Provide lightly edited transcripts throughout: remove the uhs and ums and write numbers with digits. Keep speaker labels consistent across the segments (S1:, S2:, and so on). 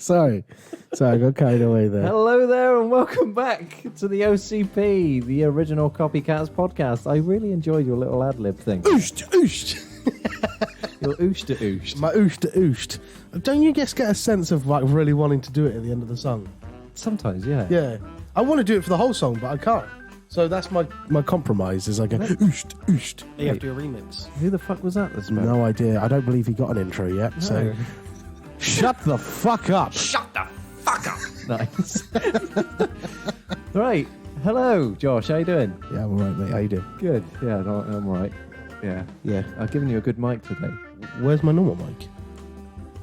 S1: Sorry, I got carried away there.
S2: Hello there and welcome back to the OCP, the Original Copycats podcast. I really enjoyed your little ad-lib thing.
S1: Oosht, oosht.
S2: Your oosh to oosh.
S1: My oosht to oosht. Don't you just get a sense of like really wanting to do it at the end of the song?
S2: Sometimes, yeah.
S1: Yeah. I want to do it for the whole song, but I can't. So that's my compromise is I go oosht, oosht.
S3: You have to do a remix.
S2: Who the fuck was that this man?
S1: No idea. I don't believe he got an intro yet.
S2: No.
S1: So shut the fuck up.
S3: Shut the fuck up!
S2: Nice. Right. Hello, Josh. How you doing?
S1: Yeah, I'm alright, mate. How you doing?
S2: Good. Yeah, no, I'm alright. Yeah.
S1: Yeah.
S2: I've given you a good mic today.
S1: Where's my normal mic?
S2: The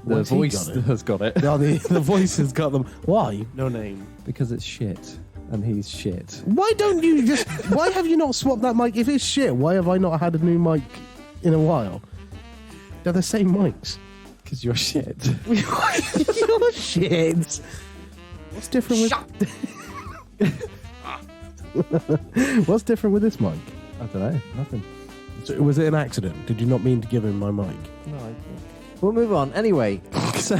S1: Where's he
S2: voice
S1: got it?
S2: has got it.
S1: No, the voice has got them. Why?
S3: No name.
S2: Because it's shit. And he's shit.
S1: Why don't you just... Why have you not swapped that mic? If it's shit, why have I not had a new mic in a while? They're the same mics.
S2: Because you're shit.
S1: You're shit. What's different with... What's different with this mic?
S2: I don't know. Nothing.
S1: So, was it an accident? Did you not mean to give him my mic?
S2: No, we'll move on. Anyway, so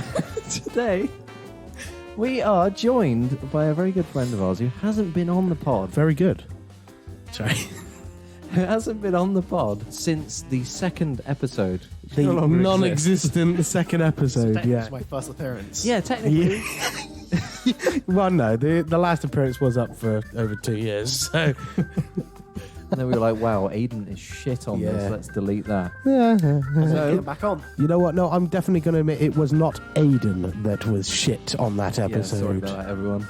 S2: today we are joined by a very good friend of ours who hasn't been on the pod.
S1: Very good. Sorry.
S2: Who hasn't been on the pod since the second episode. which
S1: The
S2: no longer exists.
S1: non-existent second episode,
S3: That
S1: yeah.
S3: was my first appearance.
S2: Yeah, technically.
S1: Well, no, the last appearance was up for over 2 years, so...
S2: And then we were like, wow, Aiden is shit on this.
S1: Yeah.
S2: Let's delete that.
S1: Yeah.
S3: Get it back on.
S1: You know what? No, I'm definitely going to admit it was not Aiden that was shit on that
S2: Yeah,
S1: episode.
S2: sorry about that, everyone.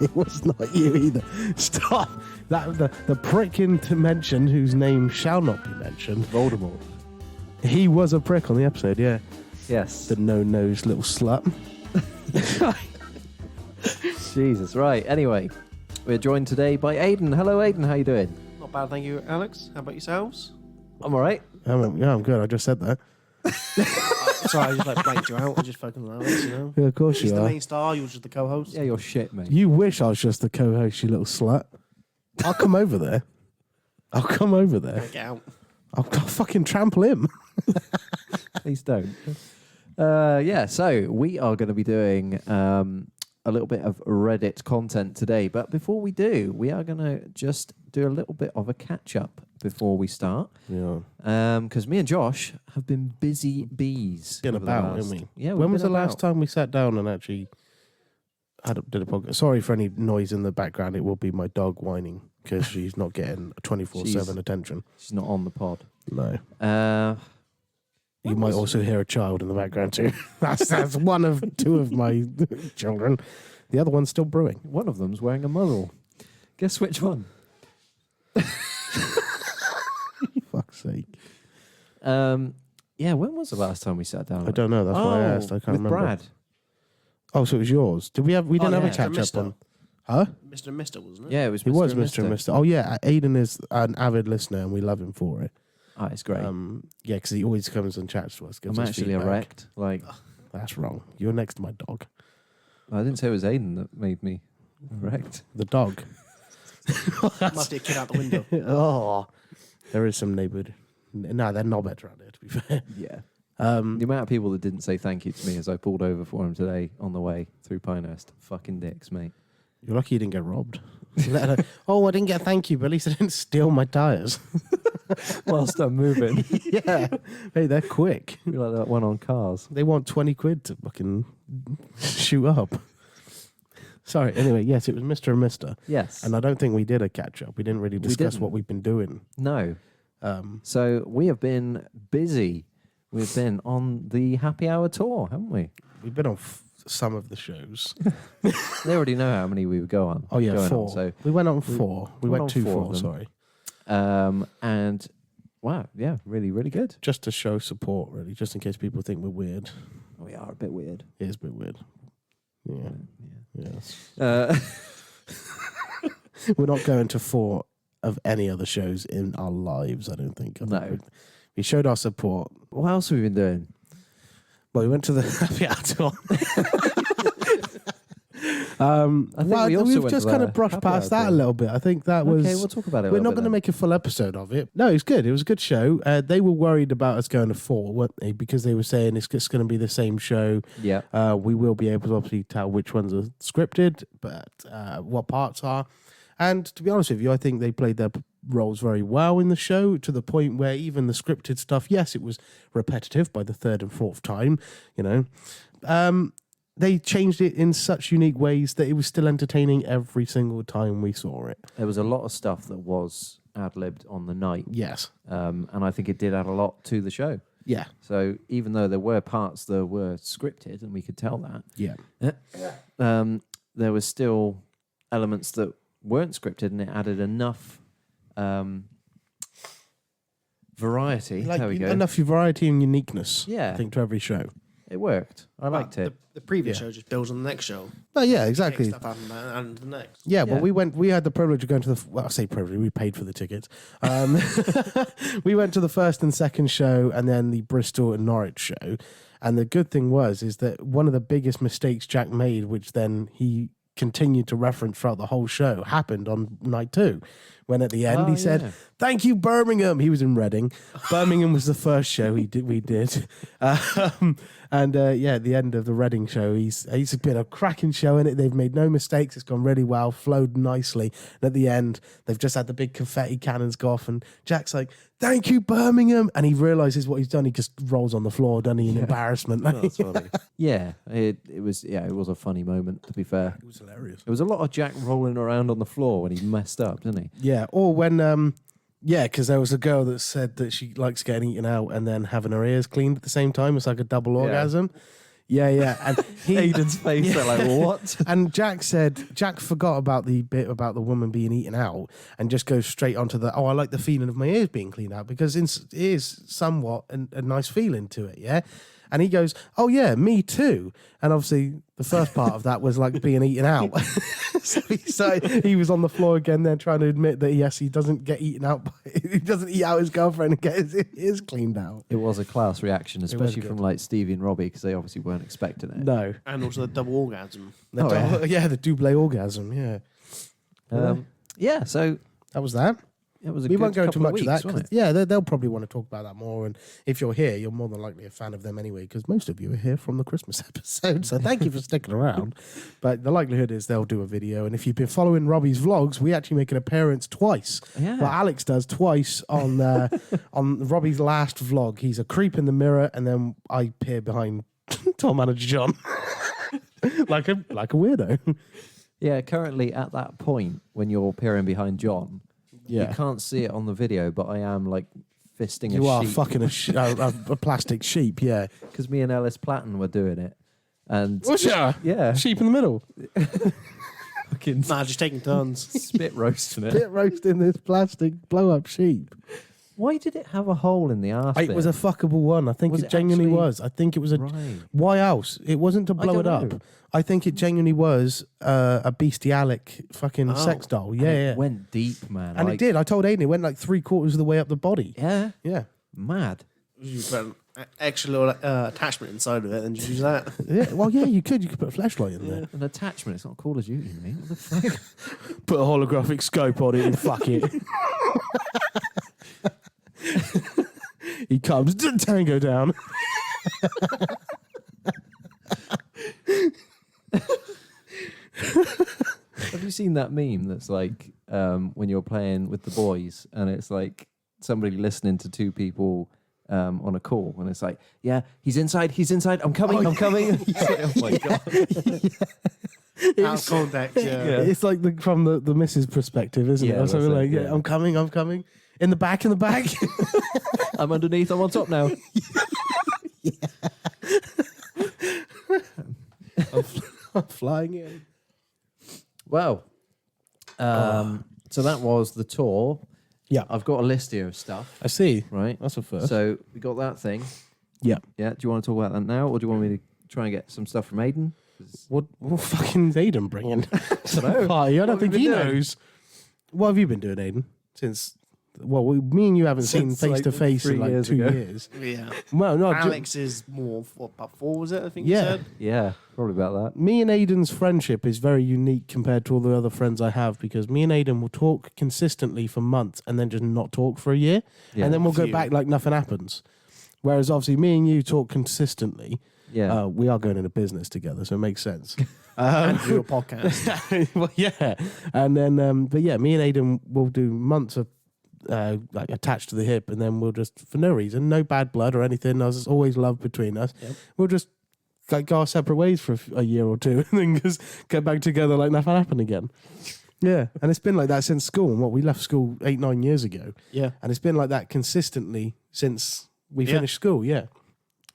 S1: It was not you either. Stop. That the prick into mention whose name shall not be mentioned.
S2: Voldemort.
S1: He was a prick on the episode, yeah.
S2: Yes.
S1: The no-nose little slut.
S2: Jesus, right. Anyway, we're joined today by Aiden. Hello, Aiden. How you doing?
S3: Not bad, thank you, Alex. How about yourselves?
S2: I'm all right.
S1: Yeah, I'm good. I just said that.
S3: Sorry, I just like blanked you out. I just fucking Alex, you know.
S1: Yeah, of course
S3: She's
S1: you
S3: the
S1: are.
S3: main star. You're just the co-host.
S2: Yeah, you're shit, mate.
S1: You wish I was just the co-host, you little slut. I'll come over there. I'll come over there.
S3: Get out.
S1: I'll fucking trample him.
S2: Please don't. Yeah, so we are going to be doing a little bit of Reddit content today. But before we do, we are going to just do a little bit of a catch-up before we start.
S1: Yeah.
S2: Because me and Josh have been busy bees.
S1: Been
S2: over the
S1: about,
S2: last-
S1: haven't we?
S2: Yeah,
S1: When was the
S2: been
S1: last
S2: about.
S1: time we sat down and actually did a podcast? Sorry for any noise in the background. It will be my dog whining because she's not getting 24/7 attention.
S2: She's not on the pod.
S1: No. You
S2: When
S1: might
S2: was-
S1: also hear a child in the background too. That's one of two of my children. The other one's still brewing.
S2: One of them's wearing a muzzle. Guess which one?
S1: Fuck's sake.
S2: Yeah, when was the last time we sat down?
S1: I don't know. That's why I asked. I can't
S2: with
S1: remember.
S2: Brad.
S1: Oh, so it was yours. Did we have? We didn't have
S2: yeah.
S1: a catch up
S3: Mr.
S1: on. Huh?
S3: Mr. and Mr. wasn't it?
S2: Yeah, it was.
S1: He was Mr. and Mr. Oh yeah, Aiden is an avid listener, and we love him for it.
S2: Oh, it's great.
S1: Yeah, because he always comes and chats to us. Gives
S2: I'm
S1: us
S2: actually
S1: feedback.
S2: erect. Like,
S1: That's wrong. You're next to my dog.
S2: I didn't say it was Aiden that made me erect.
S1: The dog.
S3: Must be a kid out the window.
S1: Oh, there is some neighbourhood. No, they're knobheads around here. To be fair.
S2: Yeah. The amount of people that didn't say thank you to me as I pulled over for him today on the way through Pinehurst. Fucking dicks, mate.
S1: You're lucky you didn't get robbed. Oh, I didn't get a thank you, but at least I didn't steal my tyres.
S2: Whilst I'm moving.
S1: Yeah. Hey, they're quick.
S2: Be like that one on cars.
S1: They want 20 quid to fucking shoot up. Sorry. Anyway, yes, it was Mr. and Mr.
S2: Yes.
S1: And I don't think we did a catch up. We didn't really discuss
S2: didn't.
S1: what we've been doing.
S2: No. So we have been busy. We've been on the happy hour tour, haven't we?
S1: We've been on some of the shows.
S2: They already know how many we would go on.
S1: Oh, yeah,
S2: going
S1: 4.
S2: On, so
S1: we went on 4. We went
S2: on
S1: too
S2: 4
S1: far,
S2: of them.
S1: sorry.
S2: And wow, yeah, really, really good.
S1: Just to show support, really, just in case people think we're weird.
S2: We are a bit weird.
S1: It is a bit weird. Yeah. Yeah. We're not going to 4 of any other shows in our lives, I don't think.
S2: No.
S1: We showed our support.
S2: What else have we been doing?
S1: Well, we went to the happy hour tour.
S2: think we also
S1: we've
S2: went
S1: just
S2: to
S1: kind
S2: the
S1: of brushed
S2: happy
S1: past
S2: hour
S1: that a
S2: tour.
S1: little bit. I think that was.
S2: Okay, we'll talk about it.
S1: We're not going to make a full episode of it. No, it's good. It was a good show. They were worried about us going to 4, weren't they? Because they were saying it's just going to be the same show.
S2: Yeah.
S1: We will be able to obviously tell which ones are scripted, but what parts are. And to be honest with you, I think they played their roles very well in the show, to the point where even the scripted stuff, yes, it was repetitive by the 3rd and 4th time, you know. They changed it in such unique ways that it was still entertaining every single time we saw it.
S2: There was a lot of stuff that was ad-libbed on the night.
S1: Yes.
S2: And I think it did add a lot to the show.
S1: Yeah.
S2: So even though there were parts that were scripted, and we could tell that,
S1: Yeah.
S2: there was still elements that weren't scripted, and it added enough variety. There we go.
S1: Enough variety and uniqueness,
S2: Yeah.
S1: I think, to every show.
S2: It worked. I liked it.
S3: The previous
S1: Yeah.
S3: show just builds on the next show.
S1: Oh, yeah,
S3: Takes
S1: exactly.
S3: stuff out and the next.
S1: Yeah,
S2: Yeah.
S1: well, we had the privilege of going to the, well, I say privilege, we paid for the tickets. We went to the first and second show and then the Bristol and Norwich show. And the good thing is that one of the biggest mistakes Jack made, which then he continued to reference throughout the whole show, happened on night 2. When at the end he said, "Thank you, Birmingham." He was in Reading. Birmingham was the first show we did. At the end of the Reading show, he's been a cracking show in it. They've made no mistakes. It's gone really well, flowed nicely. And at the end, they've just had the big confetti cannons go off, and Jack's like, "Thank you, Birmingham," and he realizes what he's done. He just rolls on the floor, doesn't he, in embarrassment?
S3: That's funny.
S2: Yeah, it was a funny moment, to be fair.
S1: It was hilarious.
S2: There was a lot of Jack rolling around on the floor when he messed up, didn't he?
S1: Yeah, or when because there was a girl that said that she likes getting eaten out and then having her ears cleaned at the same time. It's like a double orgasm. Yeah, and
S2: Aiden's face, they're like, what?
S1: And Jack forgot about the bit about the woman being eaten out and just goes straight onto I like the feeling of my ears being cleaned out, because it is somewhat a nice feeling to it, yeah? And he goes, "Oh yeah, me too." And obviously the first part of that was like being eaten out. so he was on the floor again there trying to admit that yes, he doesn't get eaten out. He doesn't eat out his girlfriend and get his ears cleaned out.
S2: It was a class reaction, especially
S1: good.
S2: from like Stevie and Robbie, because they obviously weren't expecting it.
S1: No.
S3: And also the double orgasm.
S1: The double orgasm, yeah.
S2: Yeah, so
S1: That was that.
S2: it was a
S1: We
S2: good
S1: won't go into
S2: couple of
S1: much of
S2: weeks,
S1: that. 'Cause,
S2: wasn't it?
S1: yeah, they'll probably want to talk about that more. And if you're here, you're more than likely a fan of them anyway, because most of you are here from the Christmas episode. So thank you for sticking around. But the likelihood is they'll do a video. And if you've been following Robbie's vlogs, we actually make an appearance twice.
S2: Yeah.
S1: Well, Alex does twice on on Robbie's last vlog. He's a creep in the mirror, and then I appear behind Tom Manager John like a weirdo.
S2: Yeah, currently at that point when you're peering behind John, you can't see it on the video, but I am like fisting
S1: You
S2: a
S1: are
S2: sheep.
S1: fucking a plastic sheep, yeah.
S2: Because me and Ellis Platten were doing it. And
S1: What's that?
S2: yeah,
S1: Sheep in the middle.
S2: fucking
S3: Nah, just taking turns.
S2: spit roasting it.
S1: Bit roasting this plastic blow-up sheep.
S2: Why did it have a hole in the arse?
S1: It was a fuckable one. I think
S2: Was
S1: it
S2: it
S1: genuinely
S2: actually-
S1: was. I think it was a...
S2: right.
S1: Why else? It wasn't to blow
S2: don't
S1: it up.
S2: know.
S1: I think it genuinely was a bestialic fucking sex doll.
S2: And
S1: Yeah,
S2: it
S1: yeah.
S2: went deep, man.
S1: And
S2: like,
S1: it did. I told Aiden it went like 3/4 of the way up the body.
S2: Yeah,
S1: Yeah.
S2: mad.
S3: You put an extra little attachment inside of it and just use that.
S1: Yeah. Well, yeah, you could. You could put a flashlight in there.
S2: An attachment. It's not Call of Duty, mate. What the fuck?
S1: Put a holographic scope on it and fuck it. He comes, tango down.
S2: Have you seen that meme that's like when you're playing with the boys and it's like somebody listening to two people on a call and it's like, yeah, he's inside, I'm coming, I'm coming. It's like, oh my God.
S3: Out of context, yeah.
S1: It's like from the missus' perspective, isn't it?
S2: Yeah,
S1: Or something
S2: that's
S1: like,
S2: it,
S1: yeah,
S2: yeah.
S1: I'm coming. In the back.
S2: I'm underneath, I'm on top now.
S1: I'm flying in.
S2: Well, so that was the tour.
S1: Yeah.
S2: I've got a list here of stuff,
S1: I see.
S2: right?
S1: That's a first.
S2: So we got that thing.
S1: Yeah.
S2: Yeah. Do you want to talk about that now, or do you want me to try and get some stuff from Aiden? 'Cause
S1: What fucking Aiden bringing?
S2: I don't know.
S1: Party. I don't
S2: What have
S1: think
S2: you
S1: he
S2: been doing?
S1: knows. What have you been doing, Aiden, since me and you haven't seen
S2: Since,
S1: face to face
S2: 3
S1: in like
S2: years
S1: 2
S2: ago.
S1: years.
S3: Yeah.
S1: Well, no,
S3: Alex is more, about 4, was it? I think you
S1: Yeah.
S3: said?
S2: Yeah, probably about that.
S1: me and Aiden's friendship is very unique compared to all the other friends I have because me and Aiden will talk consistently for months and then just not talk for a year.
S2: Yeah.
S1: And then we'll go
S3: Few.
S1: back like nothing happens. Whereas obviously me and you talk consistently.
S2: Yeah.
S1: We are going into business together, so it makes sense.
S3: And do a podcast.
S1: Well, yeah. And then, but yeah, me and Aiden will do months of like attached to the hip, and then we'll just, for no reason, no bad blood or anything. There's always love between us.
S3: Yep.
S1: We'll just like go our separate ways for a year or two, and then just get back together like nothing happened again. Yeah, and it's been like that since school. And we left school 8-9 years ago,
S3: Yeah.
S1: and it's been like that consistently since we
S3: Yeah.
S1: finished school. Yeah,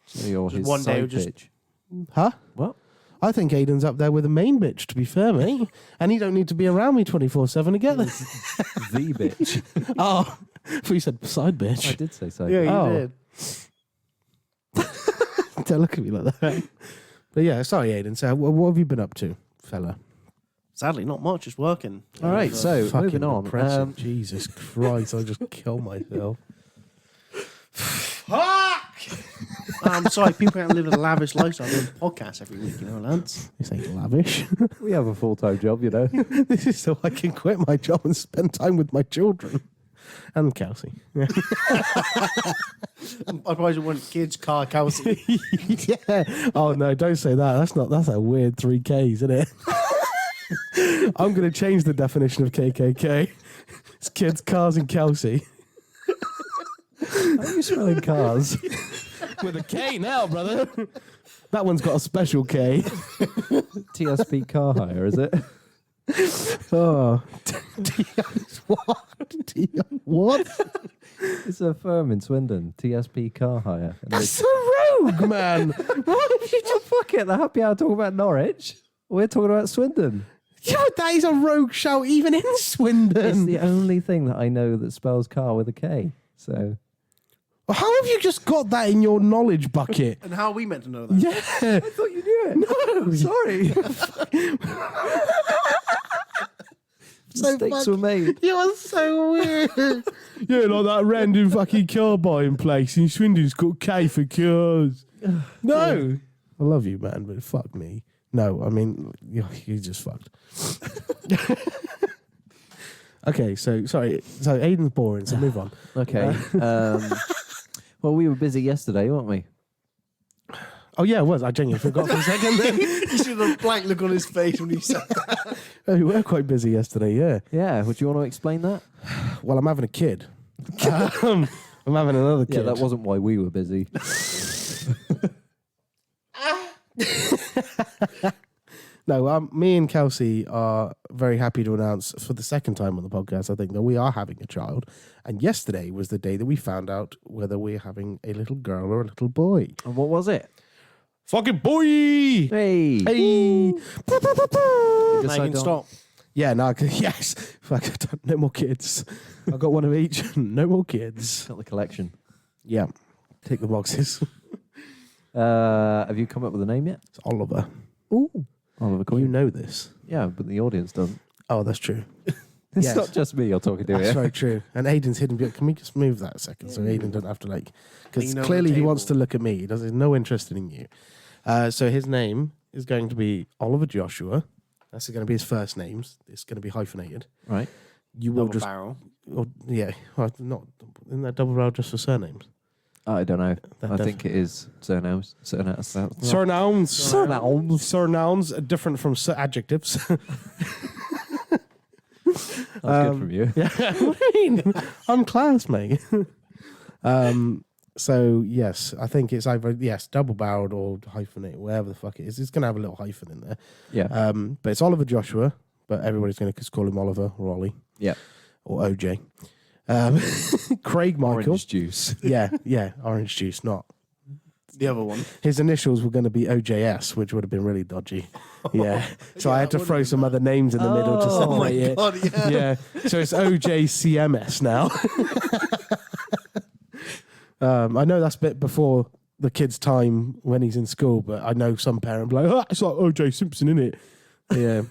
S2: So you're
S3: Just
S2: his
S3: one day
S2: side
S3: we'll just-
S2: bitch.
S1: huh?
S2: What?
S1: I think Aiden's up there with the main bitch, to be fair, mate. And he don't need to be around me 24/7 to get there.
S2: The bitch.
S1: Oh, I thought you said side bitch.
S2: I did say side
S3: Yeah,
S2: bitch.
S3: you
S1: Oh.
S3: did.
S1: Don't look at me like that. But yeah, sorry, Aiden. So, what have you been up to, fella?
S3: Sadly, not much. Just working.
S2: All right, so
S1: Fucking
S2: moving on.
S1: depressing. Jesus Christ, I just kill myself.
S3: I'm sorry, people can't live a lavish lifestyle doing podcasts every week, lads.
S1: This ain't lavish.
S2: We have a full-time job, you know.
S1: This is so I can quit my job and spend time with my children. And Kelsey. Yeah.
S3: I probably want kids, car, Kelsey.
S1: Yeah. Oh, no, don't say that. That's a weird 3Ks, isn't it? I'm going to change the definition of KKK. It's kids, cars, and Kelsey.
S2: How are you spelling cars?
S1: With a K now, brother. That one's got a special K.
S2: TSP car hire, is it?
S1: Oh. What?
S2: It's a firm in Swindon, TSP car hire. And
S1: That's so rogue, man. What have you
S2: oh, fuck it, the happy hour talking about Norwich. We're talking about Swindon.
S1: Yeah, but that is a rogue shout even in Swindon.
S2: It's the only thing that I know that spells car with a K. So
S1: Well, how have you just got that in your knowledge bucket?
S3: And how are we meant to know that?
S1: Yeah.
S2: I thought you knew it. No, sorry. Mistakes were made.
S1: You're so weird. Yeah, like that random fucking car buying place in Swindon's called K for Cars. No. I love you, man, but fuck me. No, I mean, you just fucked. Okay, so, sorry. So, Aiden's boring, so move on.
S2: Okay. Well, we were busy yesterday, weren't we?
S1: Oh, yeah, it was. I genuinely forgot for a second then.
S3: You should have a blank look on his face when he said that.
S1: Oh, we were quite busy yesterday, yeah.
S2: Yeah. Would you want to explain that?
S1: Well, I'm having a kid. I'm having another kid.
S2: Yeah, that wasn't why we were busy.
S1: No, me and Kelsey are very happy to announce for the second time on the podcast, I think, that we are having a child. And yesterday was the day that we found out whether we're having a little girl or a little boy.
S2: And what was it?
S1: Fucking boy!
S2: Hey.
S1: Hey!
S2: You
S3: Now you
S2: decided
S3: can
S2: on-
S3: stop.
S1: Yeah, no, yes. Fuck, no more kids. I've got one of each. No more kids.
S2: Got the collection.
S1: Yeah. Tick the boxes.
S2: Have you come up with a name yet?
S1: It's Oliver.
S2: Ooh. Oliver Queen.
S1: You know this.
S2: Yeah, but the audience doesn't.
S1: Oh, that's true.
S2: It's
S1: Yes.
S2: not just me you're talking to
S1: That's
S2: here.
S1: very true. And Aiden's hidden. Can we just move that a second so Aiden doesn't have to because
S3: Lean over
S1: clearly
S3: the
S1: he wants to
S3: table.
S1: look at me. He has no interest in you. So his name is going to be Oliver Joshua. That's going to be his first names. It's going to be hyphenated.
S2: Right.
S1: You will
S3: Double
S1: just,
S3: barrel.
S1: yeah, well, not isn't that double barrel just for surnames?
S2: I don't know.
S1: That
S2: I
S1: does-
S2: think it is Surnouns.
S1: Surnouns. Surnouns are different from adjectives.
S2: That's good from you.
S1: Yeah, what do you mean? I'm class, mate. So yes, I think it's either double barreled or hyphenate, whatever the fuck it is. It's gonna have a little hyphen in there.
S2: Yeah.
S1: But it's Oliver Joshua, but everybody's gonna just call him Oliver or Ollie
S2: Yeah.
S1: or OJ. Craig Michael.
S2: Orange juice.
S1: Yeah, orange juice, not.
S3: The other one.
S1: His initials were going to be OJS, which would have been really dodgy. Yeah. So
S3: Yeah,
S1: I had to
S3: that
S1: throw
S3: would've
S1: some other names in the middle to
S2: Oh
S3: Oh my
S1: separate it.
S3: god, yeah.
S1: Yeah. So it's OJCMS now. I know that's a bit before the kid's time when he's in school, but I know some parent be like, it's like OJ Simpson, innit? Yeah.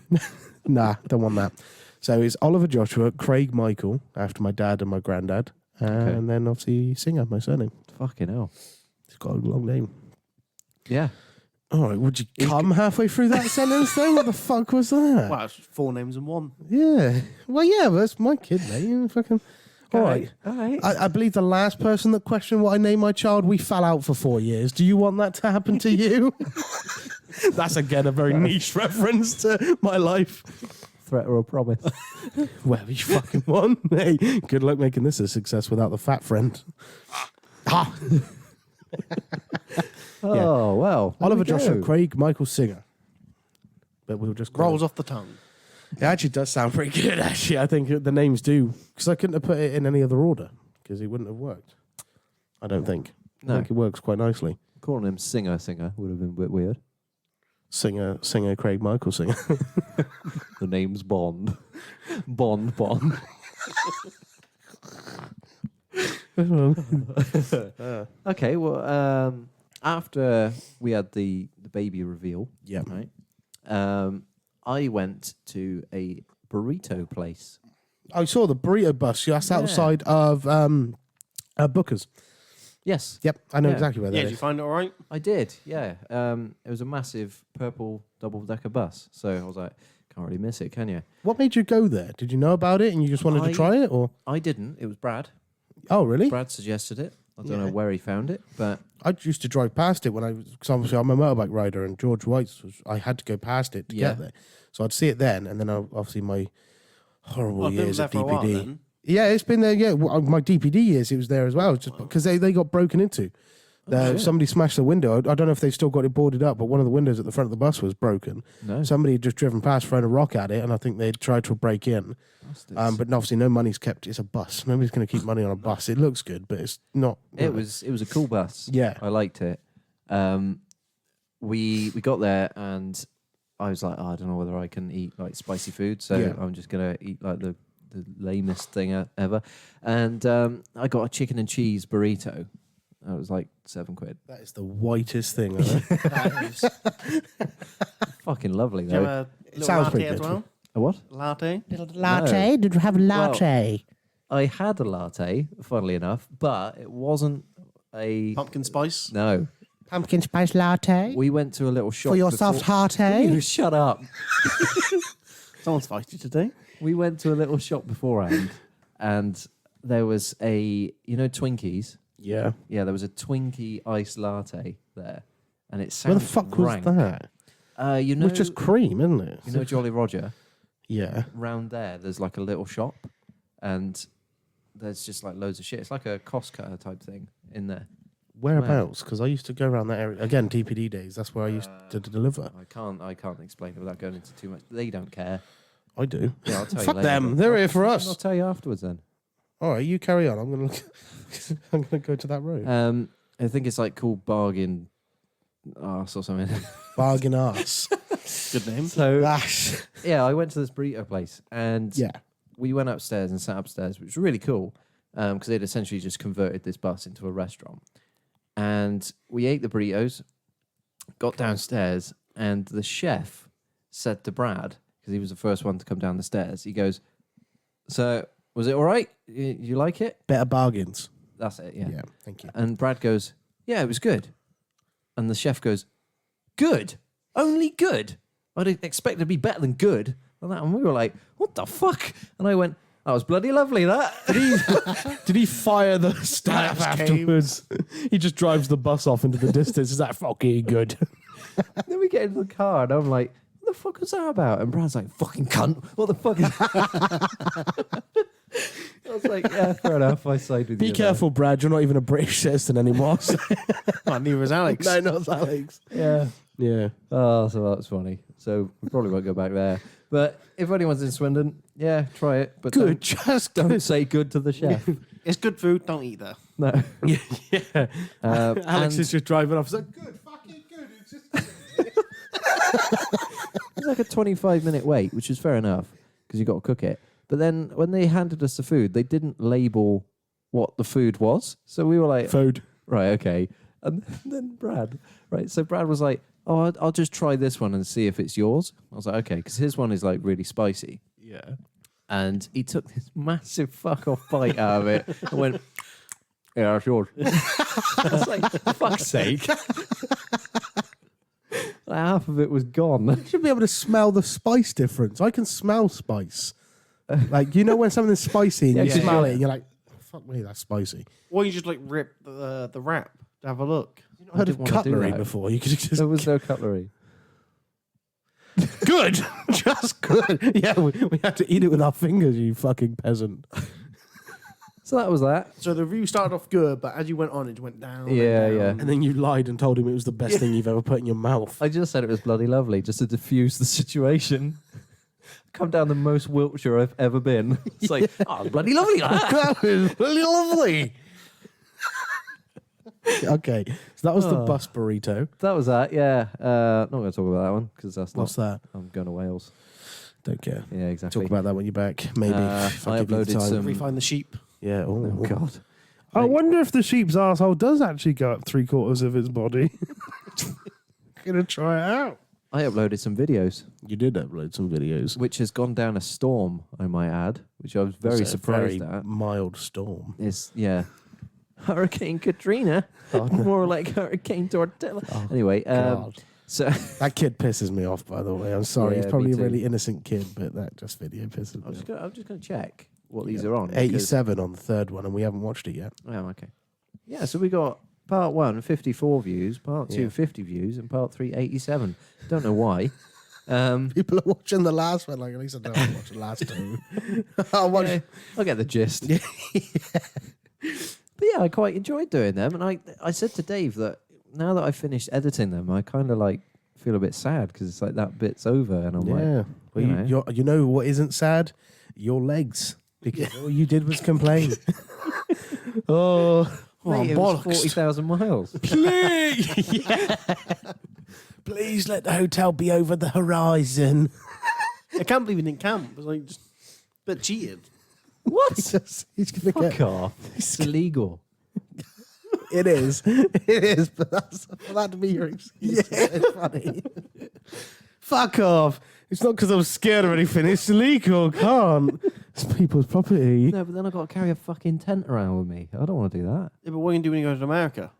S1: Nah, don't want that. So it's Oliver Joshua, Craig Michael, after my dad and my granddad, and then obviously Singer, my surname.
S2: Fucking hell.
S1: It's got a long name.
S2: Yeah.
S1: All right, would you come halfway through that sentence then? What the fuck was that?
S3: Well, it's 4 names in one.
S1: Yeah. Well, yeah, but that's my kid, mate. You fucking... All right.
S2: All right.
S1: I believe the last person that questioned what I named my child, we fell out for 4 years. Do you want that to happen to you? That's, again, a very niche reference to my life.
S2: Threat or a promise?
S1: Whatever you fucking want. Hey, good luck making this a success without the fat friend. Ah.
S2: Oh, well. there
S1: Oliver
S2: we go.
S1: Joshua, Craig, Michael Singer. But we'll just...
S3: Rolls off the tongue.
S1: It actually does sound pretty good, actually. I think the names do. Because I couldn't have put it in any other order. Because it wouldn't have worked. I don't think.
S2: No.
S1: I think it works quite nicely.
S2: Calling him Singer would have been a bit weird.
S1: Singer, Craig, Michael Singer.
S2: The name's Bond. Bond. Okay, well, after we had the baby reveal,
S1: Yeah.
S2: right? I went to a burrito place.
S1: I saw the burrito bus. That's
S2: Yeah.
S1: outside of Booker's.
S2: Yes,
S1: Yep, I know
S2: Yeah.
S1: exactly where
S3: Yeah,
S1: that
S3: did you
S1: is.
S3: find it all right?
S2: I did. Yeah, it was a massive purple double-decker bus, so I was like, can't really miss it, can you?
S1: What made you go there? Did you know about it and you just wanted to try it, or?
S2: I didn't. It was Brad.
S1: Oh, really?
S2: Brad suggested it. I don't
S1: Yeah.
S2: know where he found it, but
S1: I used to drive past it when because obviously I'm a motorbike rider, and George White's I had to go past it to
S2: Yeah.
S1: get there, so I'd see it then, and then obviously my horrible
S3: I've been
S1: years
S3: there
S1: of
S3: for a while
S1: DPD.
S3: then.
S1: Yeah, it's been there. Yeah, my DPD years, it was there as well, just because they got broken into.
S2: shit.
S1: Somebody smashed the window. I don't know if they've still got it boarded up, but one of the windows at the front of the bus was broken.
S2: no.
S1: Somebody had just driven past, thrown a rock at it, and I think they tried to break in.
S2: Bastards.
S1: But obviously, no money's kept. It's a bus. Nobody's going to keep money on a bus. It looks good, but it's not.
S2: It was a cool bus.
S1: Yeah.
S2: I liked it. We got there and I was like, I don't know whether I can eat like spicy food, so
S1: Yeah.
S2: I'm just gonna eat like the lamest thing ever. And I got a chicken and cheese burrito. That was like £7.
S1: That is the whitest thing. Ever.
S3: That is.
S2: Fucking lovely
S3: Do you have
S2: though.
S3: a little
S1: sounds
S3: latte
S1: pretty
S3: as
S1: good.
S3: well?
S2: A what?
S3: Latte?
S1: Latte? Did you have a latte?
S2: I had a latte, funnily enough, but it wasn't a
S3: Pumpkin spice?
S2: no.
S1: Pumpkin spice latte
S2: We went to a little shop
S1: for your
S2: before-
S1: soft hearty.
S2: You shut up.
S3: Someone's spicy today.
S2: We went to a little shop beforehand, and there was a Twinkies.
S1: Yeah.
S2: Yeah, there was a Twinkie iced latte there, and it
S1: Where the
S2: sounds
S1: fuck
S2: rank.
S1: was that?
S2: You
S1: It
S2: know,
S1: was just cream, isn't it?
S2: you know Jolly Roger.
S1: Yeah.
S2: Round there, there's like a little shop, and there's just like loads of shit. It's like a cost cutter type thing in there.
S1: Whereabouts? Because I used to go around that area again. DPD days. That's where I used to deliver.
S2: I can't explain it without going into too much. They don't care.
S1: I do.
S2: Yeah, I'll tell
S1: Fuck
S2: you later.
S1: them. They're here for
S2: I'll
S1: us.
S2: tell you afterwards then.
S1: All right, you carry on. I'm gonna look. I'm gonna go to that road.
S2: I think it's like called Bargain Arse or something.
S1: Bargain ass.
S3: Good name.
S2: So
S1: Ash.
S2: yeah, I went to this burrito place and
S1: Yeah.
S2: we went upstairs and sat upstairs, which was really cool because they'd essentially just converted this bus into a restaurant. And we ate the burritos, got downstairs, and the chef said to Brad, because he was the first one to come down the stairs, he goes, "So, was it all right? You like it?"
S1: Better bargains.
S2: That's it, yeah.
S1: Thank you.
S2: And Brad goes, "Yeah, it was good." And the chef goes, "Good? Only good? I'd expect it to be better than good." And we were like, "What the fuck?" And I went, "That was bloody lovely, that."
S1: Did he fire the staff
S3: Staff
S1: afterwards? He just drives the bus off into the distance. Is that fucking good?
S2: Then we get into the car and I'm like, "What the fuck was that about?" And Brad's like, "Fucking cunt. What the fuck is I was like, yeah, fair enough. I side with you.
S1: Be careful, Brad. You're not even a British citizen anymore. So-
S3: Well, neither is Alex.
S1: no, not Alex.
S2: Yeah.
S1: Yeah.
S2: Oh, so that was funny. So we probably won't go back there. But if anyone's in Swindon, yeah, try it. But
S1: Good. Just
S2: don't say good to the chef.
S3: It's good food. Don't eat there.
S2: No.
S1: yeah. Alex
S2: and
S1: is just driving off. He's like, good, fucking good. It's just.
S2: it was like a 25-minute wait, which is fair enough because you got to cook it. But then when they handed us the food, they didn't label what the food was. So we were like,
S1: Food.
S2: right, okay. And then Brad, right? So Brad was like, "Oh, I'll just try this one and see if it's yours." I was like, "Okay," because his one is like really spicy.
S1: Yeah.
S2: And he took this massive fuck off bite out of it and went, yeah, that's yours. I was like, for fuck's sake. Like, half of it was gone.
S1: You should be able to smell the spice difference. I can smell spice. Like, you know when something's spicy and you
S3: Yeah,
S1: smell
S3: yeah.
S1: it and you're like, fuck me, that's spicy.
S3: Or you just like rip the wrap to have a look.
S1: You've not heard of
S2: didn't wanna do
S1: cutlery
S2: that.
S1: before. You could just
S2: There was no cutlery.
S1: good, just good. Yeah, we had to eat it with our fingers. You fucking peasant.
S2: So that was that.
S3: So the review started off good, but as you went on, it went down.
S2: Yeah,
S3: and down.
S2: yeah.
S1: And then you lied and told him it was the best thing you've ever put in your mouth.
S2: I just said it was bloody lovely, just to diffuse the situation. Come down the most Wiltshire I've ever been. It's like, oh, bloody lovely, that.
S1: That was really lovely. Okay, so that was the bus burrito.
S2: That was that, yeah. Not going to talk about that one, because that's
S1: What's
S2: not...
S1: that?
S2: I'm going to Wales.
S1: Don't care.
S2: Yeah, exactly.
S1: Talk about that when you're back. Maybe. If
S2: I
S1: give you the
S2: uploaded
S1: time.
S2: some-
S3: Refine the sheep.
S1: Yeah.
S2: Oh, God.
S4: I wonder if the sheep's asshole does actually go up 3/4 of its body. Gonna try it out.
S2: I uploaded some videos,
S1: You did upload some videos.
S2: which has gone down a storm, I might add, which I was very
S1: It's a
S2: surprised
S1: very
S2: at.
S1: mild storm.
S2: It's, yeah. Hurricane Katrina. More like Hurricane Tortilla. Anyway,
S1: God.
S2: so...
S1: That kid pisses me off, by the way. I'm sorry.
S2: Yeah,
S1: He's probably
S2: me
S1: a
S2: too.
S1: really innocent kid, but that just video pisses me off.
S2: I'm just going to check what these are on. because-
S1: 87 on the third one, and we haven't watched it yet.
S2: Oh, okay. Yeah, so we got part 1, 54 views, part 2,
S1: Yeah.
S2: 50 views, and part 3, 87. Don't know why.
S1: People are watching the last one. Like, at least I don't watch the last two. I'll watch.
S2: Yeah, I'll get the gist. But yeah, I quite enjoyed doing them. And I said to Dave that now that I've finished editing them, I kind of like feel a bit sad because it's like that bit's over. And I'm like,
S1: Yeah. Well,
S2: you know.
S1: you know what isn't sad? Your legs. Because all you did was complain. Oh,
S2: mate, it was
S1: bollocks.
S2: 40,000 miles.
S1: Please. Yeah. Please let the hotel be over the horizon.
S3: I can't believe he didn't camp. It was like just a bit cheated.
S2: What?
S1: He's gonna
S2: Fuck
S1: get.
S2: off. It's illegal.
S1: It is. It is. But that's for that to be your excuse. Yeah. It's funny. Fuck off. It's not because I was scared or anything. It's illegal. Can't. It's people's property.
S2: No, but then I've got to carry a fucking tent around with me. I don't want to do that.
S3: Yeah, but what are you going to do when you go to America?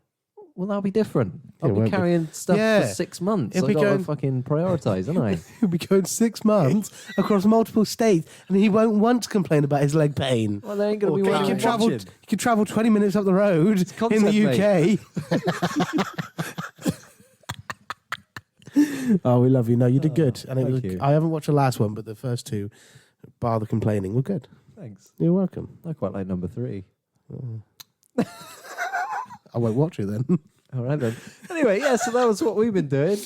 S2: Well, that'll be different.
S1: It
S2: I'll be
S1: won't be.
S2: carrying stuff
S1: Yeah.
S2: for 6 months.
S1: It'll
S2: I've
S1: be
S2: got to
S1: going-
S2: fucking prioritise, haven't I?
S1: He'll be going 6 months across multiple states, and he won't once complain about his leg pain.
S2: Well, they ain't going to be
S3: Well,
S1: He
S2: working.
S1: can travel.
S2: watching.
S1: He can travel 20 minutes up the road in
S2: content,
S1: the UK. Oh, we love you. No, you did good. And it
S2: thank
S1: was,
S2: you.
S1: I haven't watched the last one, but the first two, bar the complaining, were good.
S2: Thanks.
S1: You're welcome.
S2: I quite like number 3.
S1: I won't watch it then.
S2: All right then. Anyway, yeah, so that was what we've been doing.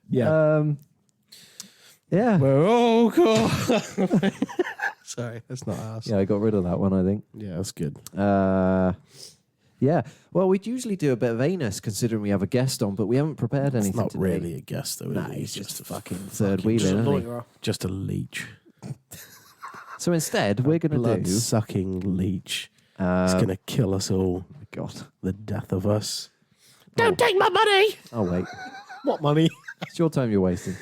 S2: Yeah.
S1: We're all cool. Sorry, that's not us.
S2: Yeah, I got rid of that one, I think.
S1: Yeah, that's good.
S2: Yeah. Well, we'd usually do a bit of anus considering we have a guest on, but we haven't prepared
S1: It's
S2: anything
S1: not
S2: today.
S1: really a guest, though.
S2: Nah,
S1: is it?
S2: he's just
S1: a
S2: fucking
S1: fucking
S2: third
S3: Just
S2: wheeling,
S3: a
S2: isn't he?
S3: lawyer.
S1: just a leech.
S2: So instead, we're going to
S1: Blood
S2: do...
S1: sucking leech. It's gonna kill us all.
S2: God.
S1: The death of us.
S2: Don't
S1: take my money.
S2: Oh, wait.
S1: What money?
S2: It's your time you're wasting.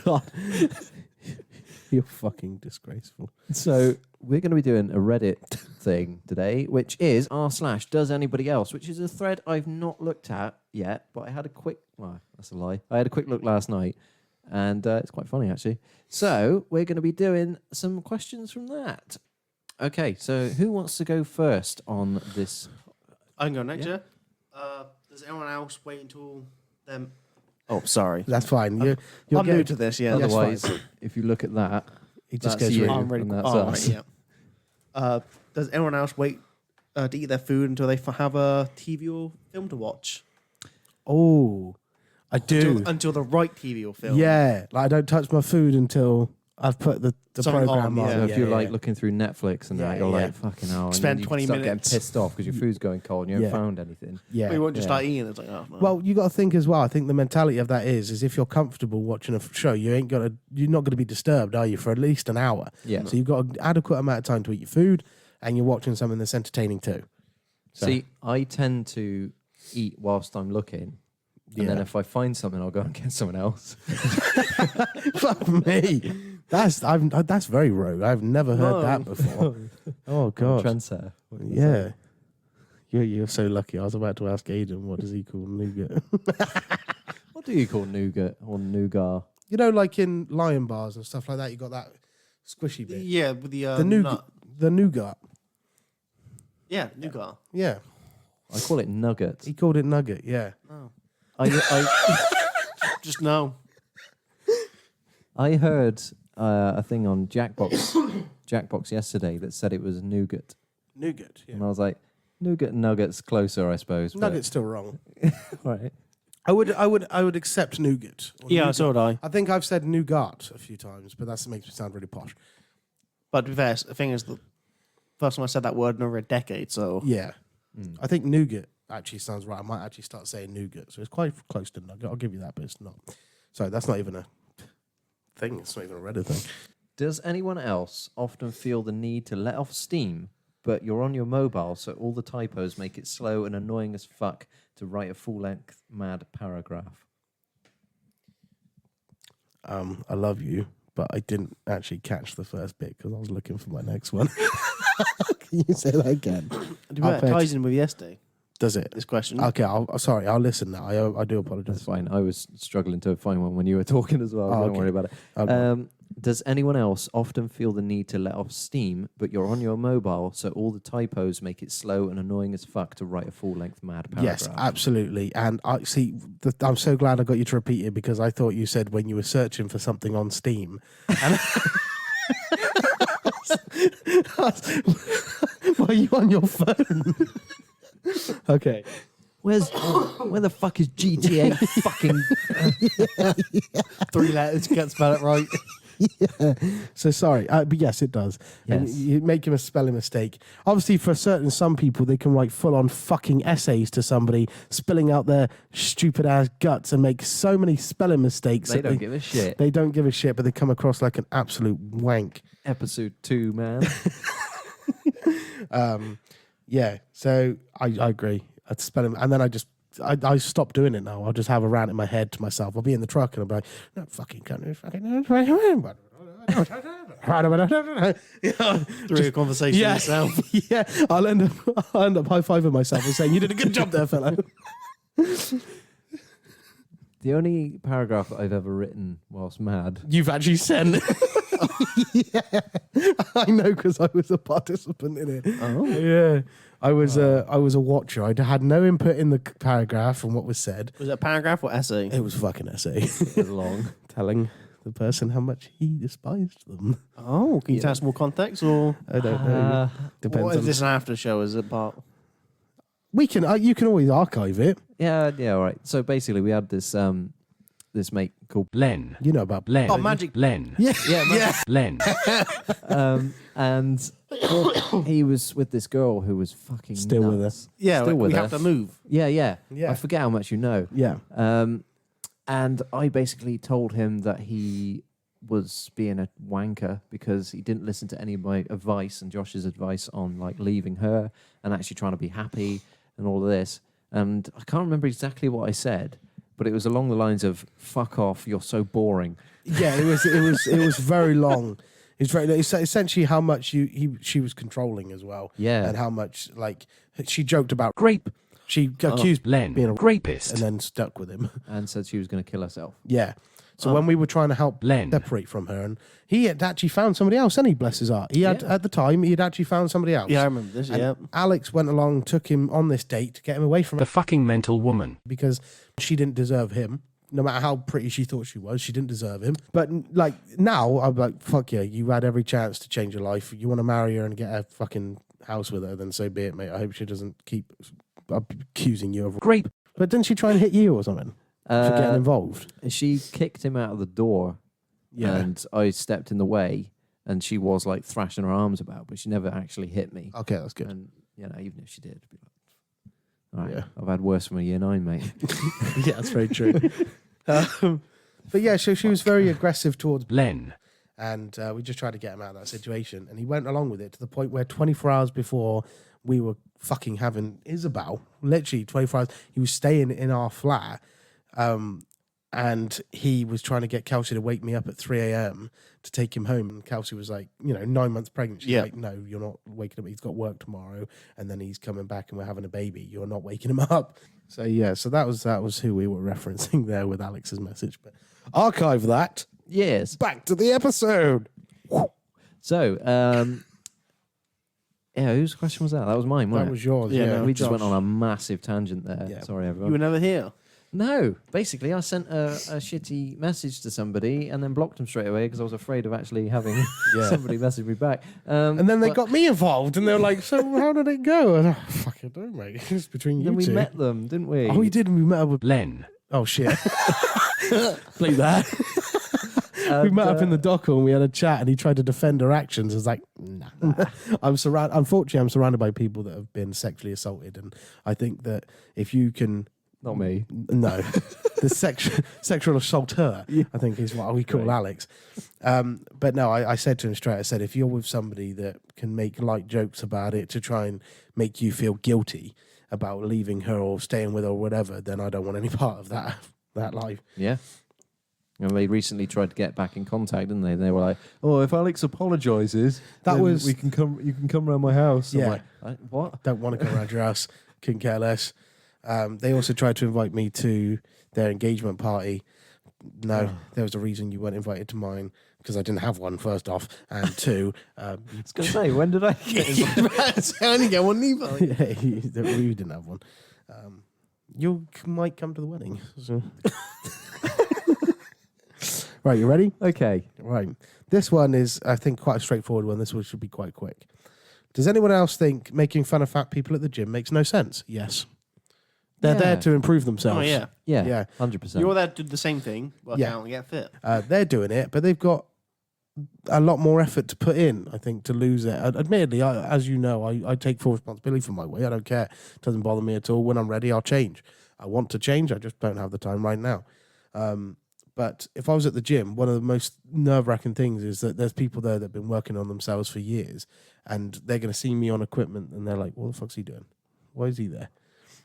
S1: God, you're fucking disgraceful.
S2: So we're going to be doing a Reddit thing today, which is r/does anybody else, which is a thread I've not looked at yet, but I had a quick... Well, that's a lie. I had a quick look last night, and it's quite funny, actually. So we're going to be doing some questions from that. Okay, so who wants to go first on this?
S3: I can go next, yeah? Does anyone else wait until them? Oh, sorry.
S1: That's fine.
S3: I'm
S1: You're
S3: new to this, yeah.
S1: That's
S2: Otherwise,
S1: fine.
S2: if you look at that,
S1: He just
S2: that's
S1: goes
S2: you.
S1: through.
S3: I'm ready.
S2: and that's
S3: Oh,
S2: us.
S3: right, yeah. Does anyone else wait to eat their food until they have a TV or film to watch?
S1: Oh, I do.
S3: Until the right TV or film.
S1: Yeah, like I don't touch my food until I've put the
S3: Something
S1: program
S3: on,
S1: on.
S3: yeah.
S2: So if you're like
S1: yeah.
S2: looking through Netflix and that,
S1: Yeah,
S2: you're
S1: yeah.
S2: like, fucking hell. And
S3: Spend
S2: then you
S3: 20
S2: start
S3: minutes.
S2: getting pissed off because your food's going cold and you
S1: Yeah.
S2: haven't found anything.
S1: Yeah.
S3: We won't just
S2: Yeah.
S3: start eating. It's like, oh, no.
S1: Well, you got to think as well. I think the mentality of that is if you're comfortable watching a show, you're not going to be disturbed, are you, for at least an hour?
S2: Yeah.
S1: So you've got an adequate amount of time to eat your food, and you're watching something that's entertaining too. So,
S2: See, I tend to eat whilst I'm looking. And then
S1: Yeah.
S2: if I find something, I'll go and get someone else.
S1: fuck me. That's very rogue. I've never heard that before. Oh god.
S2: Trendsetter.
S1: Yeah. You're so lucky. I was about to ask Aiden, what does he call nougat?
S2: What do you call nougat or nougat?
S1: You know, like in Lion bars and stuff like that, you got that squishy bit.
S3: Yeah, with the
S1: Nougat. The nougat.
S3: Yeah, nougat.
S1: Yeah.
S2: I call it nugget.
S1: He called it nugget, yeah.
S3: Oh.
S2: I
S3: Just no.
S2: I heard a thing on Jackbox yesterday that said it was nougat,
S1: Nougat, yeah.
S2: and I was like, nougat and nuggets closer, I suppose. but-
S1: Nugget's still wrong.
S2: right?
S1: I would accept nougat. Or
S3: Yeah,
S1: nougat.
S3: so would I.
S1: I think I've said nougat a few times, but that makes me sound really posh.
S3: But to be fair, the thing is, the first time I said that word in over a decade, so...
S1: Yeah.
S2: Mm.
S1: I think nougat actually sounds right. I might actually start saying nougat. So it's quite close to nugget. I'll give you that, but it's not. Sorry, that's not even a thing. It's not even a Reddit thing.
S2: Does anyone else often feel the need to let off steam, but you're on your mobile, so all the typos make it slow and annoying as fuck to write a full-length mad paragraph?
S1: I love you, but I didn't actually catch the first bit because I was looking for my next one. Can you say that again?
S3: To be fair, it ties in with yesterday,
S1: Does it?
S3: this question.
S1: Okay, sorry, I'll listen now. I do
S2: That's
S1: apologize.
S2: fine. I was struggling to find one when you were talking as well.
S1: Oh,
S2: Don't
S1: okay.
S2: worry about it.
S1: Okay.
S2: Does anyone else often feel the need to let off steam, but you're on your mobile, so all the typos make it slow and annoying as fuck to write a full-length mad paragraph?
S1: Yes, absolutely. And I see. I'm so glad I got you to repeat it because I thought you said when you were searching for something on Steam. And why are you on your phone? Okay.
S2: Where the fuck is GTA fucking...
S3: 3 letters, you can't spell it right.
S1: Yeah. So sorry, but yes, it does. And
S2: Yes.
S1: you make him a spelling mistake. Obviously, for some people, they can write full-on fucking essays to somebody, spilling out their stupid ass guts and make so many spelling mistakes.
S2: They
S1: that
S2: don't give a shit.
S1: They don't give a shit, but they come across like an absolute wank.
S2: Episode 2, man.
S1: Yeah. So I agree. I'd spell him, and then I stopped doing it now. I'll just have a rant in my head to myself. I'll be in the truck and I'll be like, no, fucking cunt, fucking.
S3: Through a conversation
S1: Yeah.
S3: yourself.
S1: Yeah, I'll end up high-fiving myself and saying, you did a good job there, fella.
S2: The only paragraph that I've ever written whilst mad...
S1: You've actually sent. Yeah, I know because I was a participant in it.
S2: Oh.
S1: Yeah, I was a watcher. I had no input in the paragraph and what was said.
S3: Was it a paragraph or essay?
S1: It was a fucking essay
S2: It was long.
S1: telling the person how much he despised them.
S3: Oh, can you tell us more context, or
S1: I don't know. Depends
S3: what, is
S1: on.
S3: this an after show? Is it part?
S1: We can. You can always archive it.
S2: Yeah, all right. So basically, we had this this mate called
S5: Len.
S1: You know about
S5: Len.
S3: Oh, magic.
S5: Len.
S1: Yeah,
S3: Yeah,
S5: Len.
S2: and he was with this girl who was fucking
S1: Still with
S2: nuts.
S3: Yeah,
S2: Still with
S3: we
S2: her.
S3: have to move.
S2: Yeah.
S1: Yeah.
S2: I forget how much you know.
S1: yeah.
S2: And I basically told him that he was being a wanker because he didn't listen to any of my advice and Josh's advice on like leaving her and actually trying to be happy and all of this. And I can't remember exactly what I said, but it was along the lines of "fuck off, you're so boring."
S1: Yeah, it was very long. It's essentially how much she was controlling as well.
S2: Yeah.
S1: And how much like she joked about
S5: Grape.
S1: she accused
S5: Len.
S1: being a
S5: Grapist.
S1: and then stuck with him.
S2: And said she was going to kill herself.
S1: Yeah. So when we were trying to help
S5: Len.
S1: separate from her, and he had actually found somebody else, and he bless his heart. He had
S2: Yeah.
S1: at the time he had actually found somebody else.
S3: Yeah, I remember this.
S1: And
S3: Yeah,
S1: Alex went along, took him on this date to get him away from
S5: The
S1: her
S5: fucking mental woman.
S1: because she didn't deserve him. No matter how pretty she thought she was, she didn't deserve him. But like now, I'm like, fuck yeah, you had every chance to change your life. You want to marry her and get a fucking house with her, then so be it, mate. I hope she doesn't keep accusing you of
S5: Grape.
S1: But didn't she try and hit you or something for getting involved?
S2: She kicked him out of the door, and I stepped in the way, and she was like thrashing her arms about, but she never actually hit me.
S1: Okay, that's good.
S2: And you know, even if she did, I'd be like, all right,
S1: Yeah.
S2: I've had worse from a year 9, mate.
S1: Yeah, that's very true. But yeah, so she was very aggressive towards,
S5: Len.
S1: and we just tried to get him out of that situation, and he went along with it to the point where 24 hours before we were fucking having Isabel, literally 24 hours, he was staying in our flat, and and he was trying to get Kelsey to wake me up at 3 a.m. to take him home. And Kelsey was like, 9 months pregnant. She's like, no, you're not waking up. He's got work tomorrow, and then he's coming back, and we're having a baby. You're not waking him up. So so that was who we were referencing there with Alex's message. But archive that.
S2: Yes.
S1: Back to the episode.
S2: So, whose question was that? That was mine, wasn't
S1: That
S2: it?
S1: was yours.
S3: Yeah,
S1: Yeah,
S3: no.
S2: We just
S3: Josh.
S2: went on a massive tangent there.
S1: Yeah.
S2: Sorry,
S3: You
S2: everyone.
S3: were never here.
S2: No, basically, I sent a shitty message to somebody and then blocked them straight away because I was afraid of actually having somebody message me back.
S1: And then they got me involved, and they were like, "So how did it go?" And fucking don't, mate. It's between you
S2: Then we
S1: two.
S2: met them, didn't we?
S1: Oh, we did. And we met up with
S5: Len.
S1: Oh shit! Bleep that. We met up in the dock and we had a chat, and he tried to defend her actions. I was like, nah. Unfortunately, I'm surrounded by people that have been sexually assaulted, and I think that if you can.
S2: Not me.
S1: No, the sexual assaulter, I think is what we call Alex. But no, I said to him straight, I said, if you're with somebody that can make light jokes about it to try and make you feel guilty about leaving her or staying with her or whatever, then I don't want any part of that life.
S2: Yeah. And they recently tried to get back in contact, didn't they? They were like, "Oh, if Alex apologizes,
S1: That
S2: then
S1: was-
S2: we can come. You can come around my house." I'm
S1: Yeah.
S2: like, what?
S1: Don't want to come around your house, couldn't care less. They also tried to invite me to their engagement party. No, there was a reason you weren't invited to mine, because I didn't have one, first off. And two,
S2: I was going to say, when did I get invited?
S3: I didn't get one either.
S1: we didn't have one. You might come to the wedding. So. Right, you ready?
S2: Okay.
S1: Right. This one is, I think, quite a straightforward one. This one should be quite quick. Does anyone else think making fun of fat people at the gym makes no sense? Yes. They're there
S2: Yeah.
S1: to improve themselves.
S3: Oh, yeah.
S2: Yeah.
S1: Yeah.
S2: 100%.
S3: You're there to do the same thing, work
S1: Yeah.
S3: out and get fit.
S1: They're doing it, but they've got a lot more effort to put in, I think, to lose it. Admittedly, as you know, I take full responsibility for my weight. I don't care. It doesn't bother me at all. When I'm ready, I'll change. I want to change. I just don't have the time right now. But if I was at the gym, one of the most nerve-wracking things is that there's people there that have been working on themselves for years, and they're going to see me on equipment, and they're like, what the fuck's he doing? Why is he there?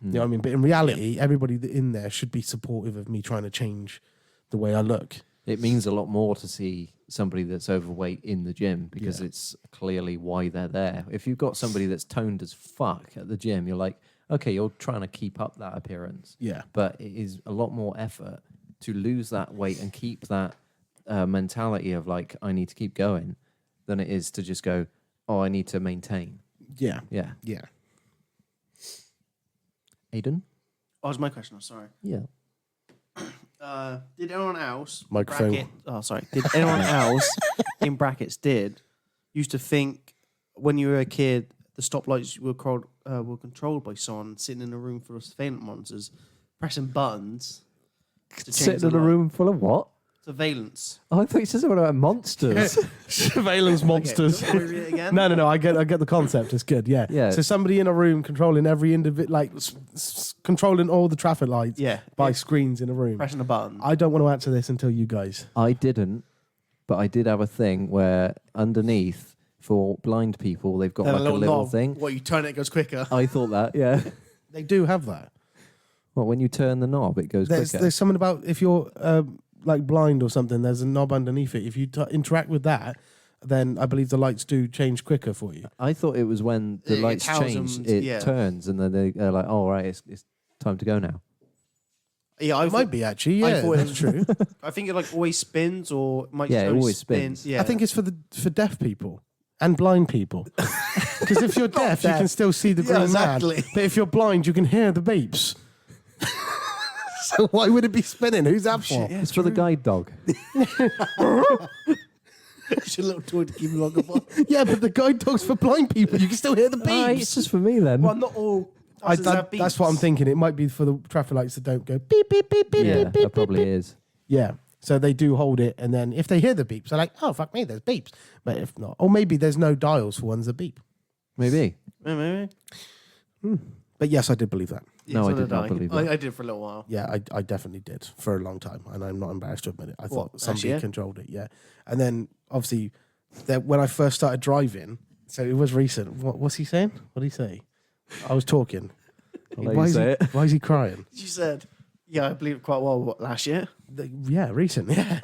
S1: You know what I mean? But in reality, everybody in there should be supportive of me trying to change the way I look.
S2: It means a lot more to see somebody that's overweight in the gym because it's clearly why they're there. If you've got somebody that's toned as fuck at the gym, you're like, okay, you're trying to keep up that appearance.
S1: Yeah.
S2: But it is a lot more effort to lose that weight and keep that mentality of like, I need to keep going than it is to just go, oh, I need to maintain.
S1: Yeah.
S2: Yeah.
S1: Yeah.
S2: Aiden?
S3: Oh, was my question. I'm sorry.
S2: Yeah.
S3: Did anyone else
S1: Microphone.
S3: Did anyone else in brackets used to think when you were a kid the stoplights were controlled by someone sitting in a room full of surveillance monitors pressing buttons to change
S2: Sitting
S3: the
S2: in a
S3: light?
S2: room full of what?
S3: Surveillance.
S2: Oh, I thought you said something about monsters.
S1: Surveillance monsters.
S3: Okay, do you want me to read it again?
S1: No. I get the concept. It's good. Yeah.
S2: Yeah.
S1: So somebody in a room controlling every individual, like controlling all the traffic lights.
S3: Yeah.
S1: By screens in a room.
S3: Pressing a button.
S1: I don't want to answer this until you guys.
S2: I didn't, but I did have a thing where underneath for blind people, they've got
S3: Then
S2: like a little
S3: knob.
S2: thing.
S3: What, you turn it, it goes quicker.
S2: I thought that, yeah.
S1: They do have that.
S2: Well, when you turn the knob, it goes quicker.
S1: There's something about if you're like blind or something. There's a knob underneath it. If you interact with that, then I believe the lights do change quicker for you.
S2: I thought it was when the
S3: It
S2: lights
S3: tells
S2: change,
S3: them,
S2: it
S3: yeah.
S2: turns, and then they're like, "Oh, right, it's time to go now."
S3: Yeah,
S1: It might be actually. Yeah,
S3: thought it
S1: that's true.
S3: I think it like always spins or it might
S2: Yeah,
S3: just
S2: it always spins.
S3: Yeah.
S1: I think it's for deaf people and blind people. Because if you're deaf, you can still see the
S3: Yeah,
S1: green
S3: exactly.
S1: man. But if you're blind, you can hear the beeps. So why would it be spinning? Who's that for?
S2: It's for the guide dog.
S3: it's a little toy to keep him on the ball.
S1: Yeah, but the guide dog's for blind people. You can still hear the beeps.
S2: It's just for me then.
S3: Well, not all.
S1: That's what I'm thinking. It might be for the traffic lights that don't go beep, beep, beep, beep,
S2: yeah,
S1: beep, beep,
S2: that probably
S1: beep.
S2: is.
S1: Yeah. So they do hold it, and then if they hear the beeps, they're like, oh, fuck me, there's beeps. But if not, or maybe there's no dials for ones that beep.
S2: Maybe.
S3: Maybe.
S1: But yes, I did believe that.
S2: No,
S3: so
S2: I did not believe that.
S3: I did for a little while.
S1: Yeah, I definitely did for a long time, and I'm not embarrassed to admit it. I thought
S3: What,
S1: somebody
S3: actually, yeah?
S1: controlled it, yeah. And then, obviously, when I first started driving, so it was recent. What's he saying? What did he say? I was talking.
S2: I'll let you say it.
S1: Why is he crying?
S3: You said Yeah, I believe it quite well. What, last year?
S1: Yeah, recent. Yeah.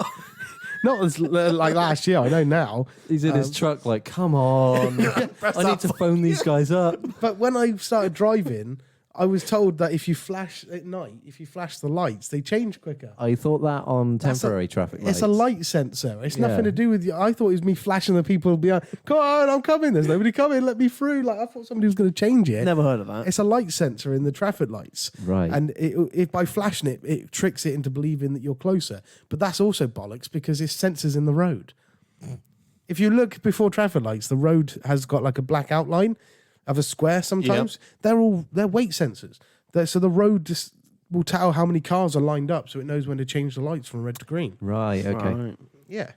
S1: Not as like last year. I know now.
S2: He's in his truck like, come on. I need to phone these guys up.
S1: But when I started driving, I was told that if you flash at night, if you flash the lights, they change quicker.
S2: I thought that on temporary traffic lights.
S1: It's a light sensor. It's
S2: Yeah.
S1: nothing to do with you. I thought it was me flashing the people behind. Come on, I'm coming. There's nobody coming. Let me through. Like I thought somebody was going to change it.
S3: Never heard of that.
S1: It's a light sensor in the traffic lights.
S2: Right.
S1: And if by flashing it, it tricks it into believing that you're closer. But that's also bollocks because it's sensors in the road. If you look before traffic lights, the road has got like a black outline of a square sometimes. They're weight sensors. So the road just will tell how many cars are lined up so it knows when to change the lights from red to green.
S2: Right, okay.
S3: Right.
S1: Yeah.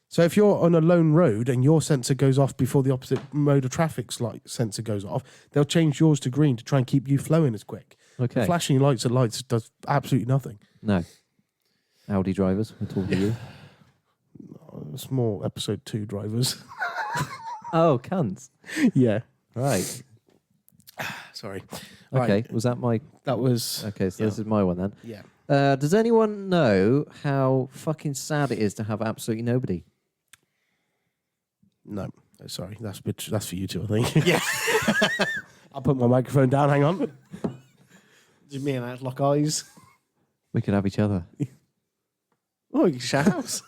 S1: So if you're on a lone road and your sensor goes off before the opposite mode of traffic's light sensor goes off, they'll change yours to green to try and keep you flowing as quick.
S2: Okay.
S1: Flashing lights at lights does absolutely nothing.
S2: No. Audi drivers, we're talking to you.
S1: Small episode 2 drivers.
S2: Oh, cunts.
S1: Yeah.
S2: Right.
S1: Sorry.
S2: Okay,
S1: Right.
S2: was that my...
S1: That was...
S2: Okay, so this is my one then.
S1: Yeah.
S2: Does anyone know how fucking sad it is to have absolutely nobody?
S1: No. Sorry. That's for you two, I think. Yeah. I'll put my microphone down. Hang on.
S3: Just me and Alex lock eyes.
S2: We could have each other.
S3: Oh, you can share house.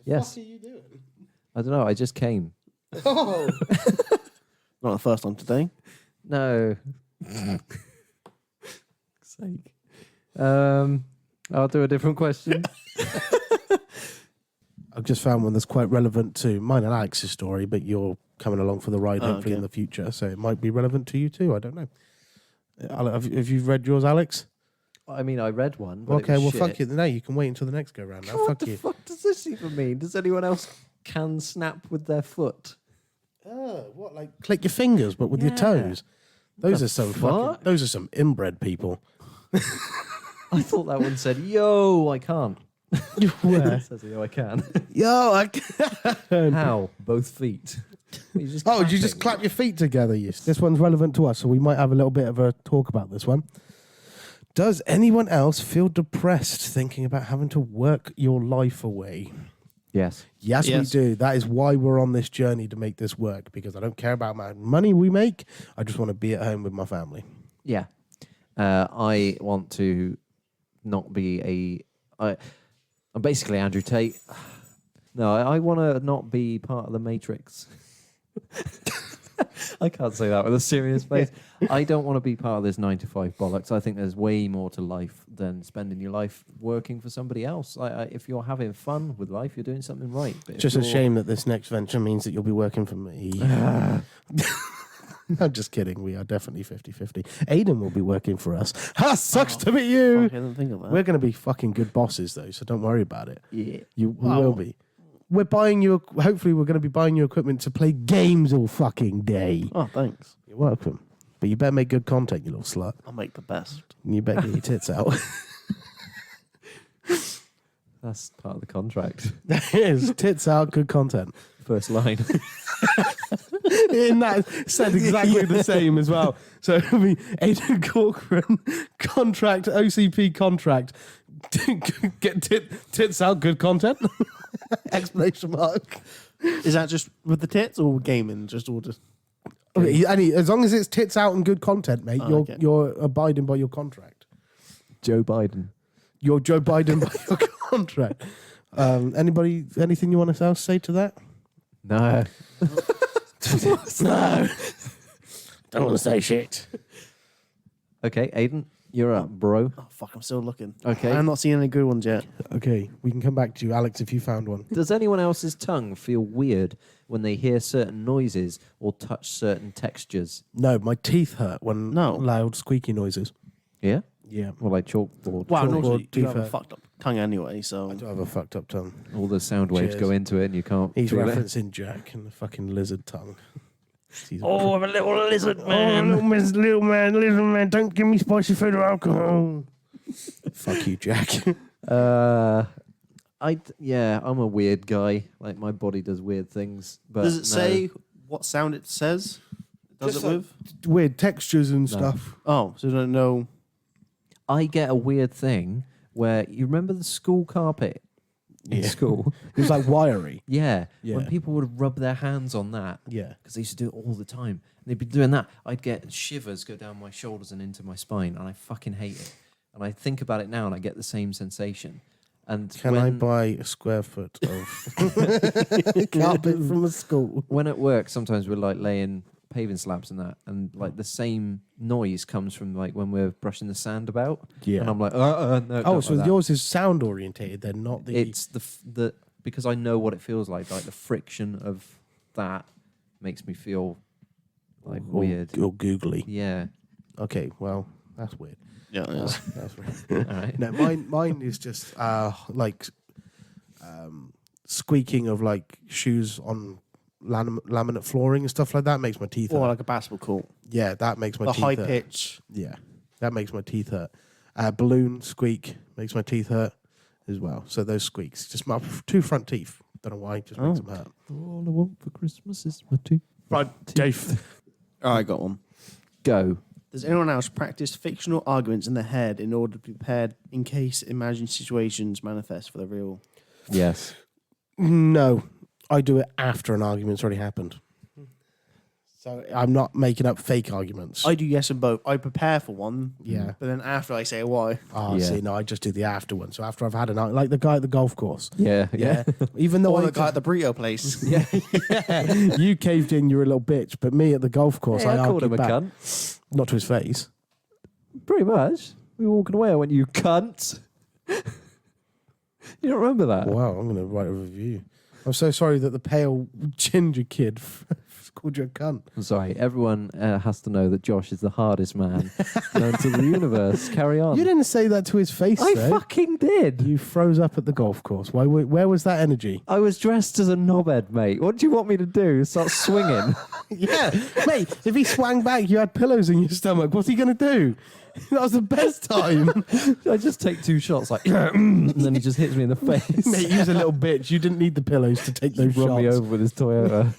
S2: Yes.
S1: What are you doing?
S2: I don't know, I just came.
S1: Oh.
S3: Not the first time today.
S2: No. Sake. I'll do a different question.
S1: I've just found one that's quite relevant to mine and Alex's story, but you're coming along for the ride hopefully in the future, so it might be relevant to you too. I don't know. Have you read yours, Alex?
S2: I mean, I read one. But
S1: Okay,
S2: it was
S1: well,
S2: shit.
S1: fuck you. No, you can wait until the next go round. Now,
S2: What
S1: fuck
S2: the
S1: you.
S2: fuck does this even mean? Does anyone else can snap with their foot?
S1: What? Like click your fingers, but with your
S2: Yeah.
S1: toes? Those
S2: The
S1: are some
S2: fuck?
S1: those are some inbred people.
S2: I thought that one said, yo, I can't.
S1: Where?
S2: It says, yo, I can.
S1: Yo,
S2: How? Both feet. You just
S1: oh, you just
S2: clapping.
S1: clap your feet together. This one's relevant to us, so we might have a little bit of a talk about this one. Does anyone else feel depressed thinking about having to work your life away?
S2: Yes.
S1: Yes, we
S3: Yes.
S1: do. That is why we're on this journey to make this work, because I don't care about my money we make. I just want to be at home with my family.
S2: Yeah. I want to not be I'm basically Andrew Tate. No, I want to not be part of the Matrix. I can't say that with a serious face. I don't want to be part of this 9 to 5 bollocks. I think there's way more to life than spending your life working for somebody else. If you're having fun with life, you're doing something right. But if
S1: Just a
S2: you're-
S1: shame that this next venture means that you'll be working for me. I'm just kidding. We are definitely 50-50. Aiden will be working for us. Ha! Sucks to be you.
S3: I didn't think of that.
S1: We're going to be fucking good bosses, though, so don't worry about it.
S2: Yeah.
S1: We will be. We're buying you. Hopefully, we're going to be buying you equipment to play games all fucking day.
S3: Oh, thanks.
S1: You're welcome. But you better make good content, you little slut.
S3: I'll make the best.
S1: And you better get your tits out.
S2: That's part of the contract.
S1: That is tits out, good content.
S2: First line.
S1: In that said exactly the same as well. So it'll be Aiden Corcoran contract, OCP contract. Get tits out, good content. Exclamation mark.
S3: Is that just with the tits or gaming? Just all just.
S1: As long as it's tits out and good content, mate,
S3: okay.
S1: you're abiding by your contract.
S2: Joe Biden.
S1: You're Joe Biden by your contract. Anything you want to say to that?
S2: No.
S1: No. Don't want to say shit.
S2: Okay, Aiden, you're up, bro.
S3: Oh, fuck, I'm still looking.
S2: Okay.
S3: I'm not seeing any good ones yet.
S1: Okay, we can come back to you, Alex, if you found one.
S2: Does anyone else's tongue feel weird when they hear certain noises or touch certain textures?
S1: No, my teeth hurt when loud squeaky noises.
S2: Yeah?
S1: Yeah.
S2: Or like chalkboard?
S3: Wow,
S1: Chalkboard,
S3: normally you
S1: teeth
S3: have a
S1: hurt.
S3: fucked up tongue anyway, so.
S1: I do have a fucked up tongue.
S2: All the sound waves
S1: Cheers.
S2: go into it and you can't
S1: He's
S2: feel it.
S1: referencing Jack and the fucking lizard tongue.
S3: Oh, I'm a little lizard
S1: little man, don't give me spicy food or alcohol. Fuck you, Jack.
S2: I'm a weird guy. Like my body does weird things. But
S3: Does it
S2: no.
S3: say what sound it says? Does
S1: Just
S3: it
S1: like-
S3: with?
S1: Weird textures and stuff.
S3: Oh, so you don't know.
S2: I get a weird thing where you remember the school carpet in school?
S1: It was like wiry.
S2: Yeah.
S1: Yeah.
S2: When people would rub their hands on that,
S1: Yeah.
S2: because they used to do it all the time. And they'd be doing that. I'd get shivers go down my shoulders and into my spine, and I fucking hate it. And I think about it now, and I get the same sensation. And
S1: Can I buy a square foot of carpet from a school?
S2: when at work, sometimes we're like laying paving slabs and that, and like the same noise comes from like when we're brushing the sand about.
S1: Yeah.
S2: And I'm like, no.
S1: Oh,
S2: don't
S1: so
S2: like that.
S1: yours is sound orientated then, not the.
S2: It's the because I know what it feels like the friction of that makes me feel like weird.
S1: or googly.
S2: Yeah.
S1: Okay, well, that's weird.
S3: Yeah, it is.
S1: That's weird.
S2: All right.
S1: No, mine is just like squeaking of like shoes on laminate flooring and stuff like that makes my teeth
S3: Or
S1: hurt.
S3: like a basketball court.
S1: Yeah, that makes my
S3: The
S1: teeth
S3: high
S1: hurt.
S3: pitch.
S1: Yeah, that makes my teeth hurt. Balloon squeak makes my teeth hurt as well. So those squeaks, just my two front teeth. Don't know why, just makes them hurt.
S2: All I want for Christmas is my teeth.
S1: Right, Dave.
S3: Oh, I got one.
S2: Go.
S3: Does anyone else practice fictional arguments in their head in order to be prepared in case imagined situations manifest for the real?
S2: Yes.
S1: No, I do it after an argument's already happened. So I'm not making up fake arguments.
S3: I do yes and both. I prepare for one,
S1: Yeah.
S3: but then after I say why.
S1: Oh,
S2: Yeah.
S1: see, no, I just do the after one. So after I've had like the guy at the golf course.
S2: Yeah.
S1: Yeah. Even though
S3: Or
S1: I
S3: the guy at the burrito place.
S1: yeah, you caved in, you're a little bitch, but me at the golf course,
S2: Hey,
S1: I
S2: I called him
S1: argued
S2: a
S1: back.
S2: cunt.
S1: Not to his face.
S2: Pretty much. We were walking away. I went, you cunt. You don't remember that?
S1: Wow, I'm going to write a review. I'm so sorry that the pale ginger kid called you a cunt.
S2: I'm sorry. Everyone has to know that Josh is the hardest man known to the universe. Carry on.
S1: You didn't say that to his face,
S2: I
S1: though.
S2: fucking did.
S1: You froze up at the golf course. Where was that energy?
S2: I was dressed as a knobhead, mate. What do you want me to do? Start swinging?
S1: Yeah, mate, if he swang back, you had pillows in your stomach. What's he going to do? That was the best time.
S2: I just take two shots, like, and then he just hits me in the face.
S1: Mate, he was a little bitch. You didn't need the pillows to take those
S2: Run
S1: shots.
S2: me over with his Toyota.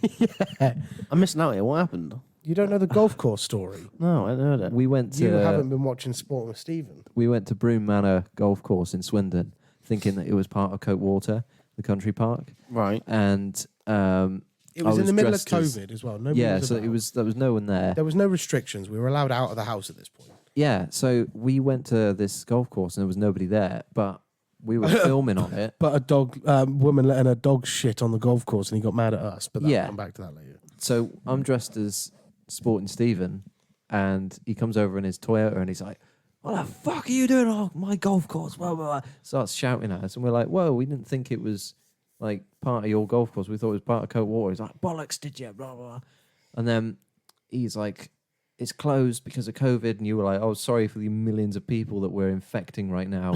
S3: I'm missing out here. What happened?
S1: You don't know the golf course story.
S3: No, I didn't know that.
S2: We went
S1: You
S2: to
S1: haven't been watching Sport with Stephen.
S2: we went to Broome Manor Golf Course in Swindon, thinking that it was part of Coatwater, the country park,
S3: Right.
S2: and
S1: It was in the middle of
S2: dressed as-
S1: COVID as well. Nobody
S2: yeah,
S1: was
S2: so
S1: about.
S2: there was no one there.
S1: There was no restrictions. We were allowed out of the house at this point.
S2: Yeah, so we went to this golf course and there was nobody there, but we were filming on it.
S1: But a woman letting her dog shit on the golf course, and he got mad at us. But I'll come back to that later.
S2: So I'm dressed as Sporting Stephen, and he comes over in his Toyota and he's like, "What the fuck are you doing on my golf course?" Blah, blah, blah. Starts shouting at us, and we're like, "Whoa, we didn't think it was like part of your golf course. We thought it was part of Coatwater." He's like, "Bollocks, did you?" Blah, blah, blah. And then he's like, "It's closed because of COVID," and you were like, "Oh, sorry for the millions of people that we're infecting right now."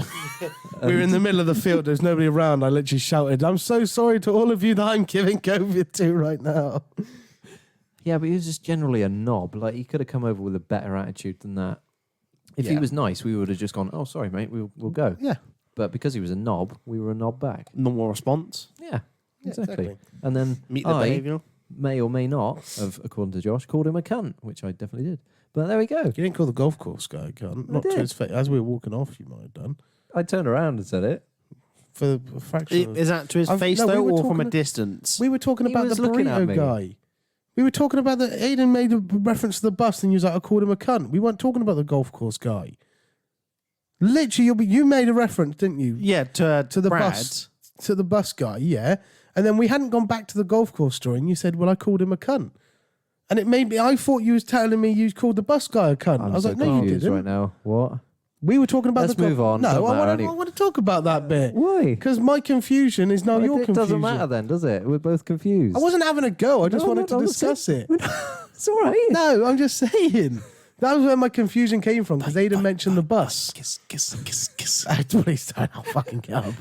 S1: We were in the middle of the field. There's nobody around. I literally shouted, "I'm so sorry to all of you that I'm giving COVID to right now."
S2: Yeah, but he was just generally a knob. Like, he could have come over with a better attitude than that. If he
S1: Yeah.
S2: was nice, we would have just gone, "Oh, sorry, mate, we'll go."
S1: Yeah.
S2: But because he was a knob, we were a knob back.
S3: Normal response.
S2: Yeah,
S1: Yeah,
S2: exactly. And then
S3: Meet the
S2: I
S3: behaviour.
S2: may or may not have, according to Josh, called him a cunt, which I definitely did. But there we go.
S1: You didn't call the golf course guy a cunt. Not to
S2: did.
S1: his face. As we were walking off, you might have done.
S2: I turned around and said it.
S1: For a fraction of...
S3: Is that to his
S1: I've-
S3: face,
S1: no, we
S3: though,
S1: were
S3: or from a
S1: talking-
S3: distance?
S1: We were talking
S2: He
S1: about the
S2: was looking at
S1: burrito
S2: me.
S1: guy. We were talking about the... Aiden made a reference to the bus and you was like, I called him a cunt. We weren't talking about the golf course guy. Literally, you made a reference, didn't you?
S3: Yeah, to
S1: To the
S3: Brad.
S1: bus. To the bus guy, yeah. And then we hadn't gone back to the golf course story and you said, well, I called him a cunt. And it made me... I thought you was telling me you called the bus guy a cunt.
S2: I'm
S1: I was
S2: so
S1: like, no, you
S2: confused
S1: didn't.
S2: right now. What?
S1: We were talking about
S2: Let's
S1: the...
S2: move on.
S1: No,
S2: Don't
S1: I
S2: matter any-
S1: want to talk about that bit.
S2: Why?
S1: Because my confusion is now your
S2: It
S1: confusion.
S2: doesn't matter then, does it? We're both confused.
S1: I wasn't having a go. I just
S2: No,
S1: wanted
S2: no,
S1: to
S2: no,
S1: discuss it.
S2: It's all right.
S1: No, I'm just saying. That was where my confusion came from because Aiden mentioned the bus.
S3: Kiss, kiss, kiss, kiss.
S1: That's what he's done. I'll fucking get up.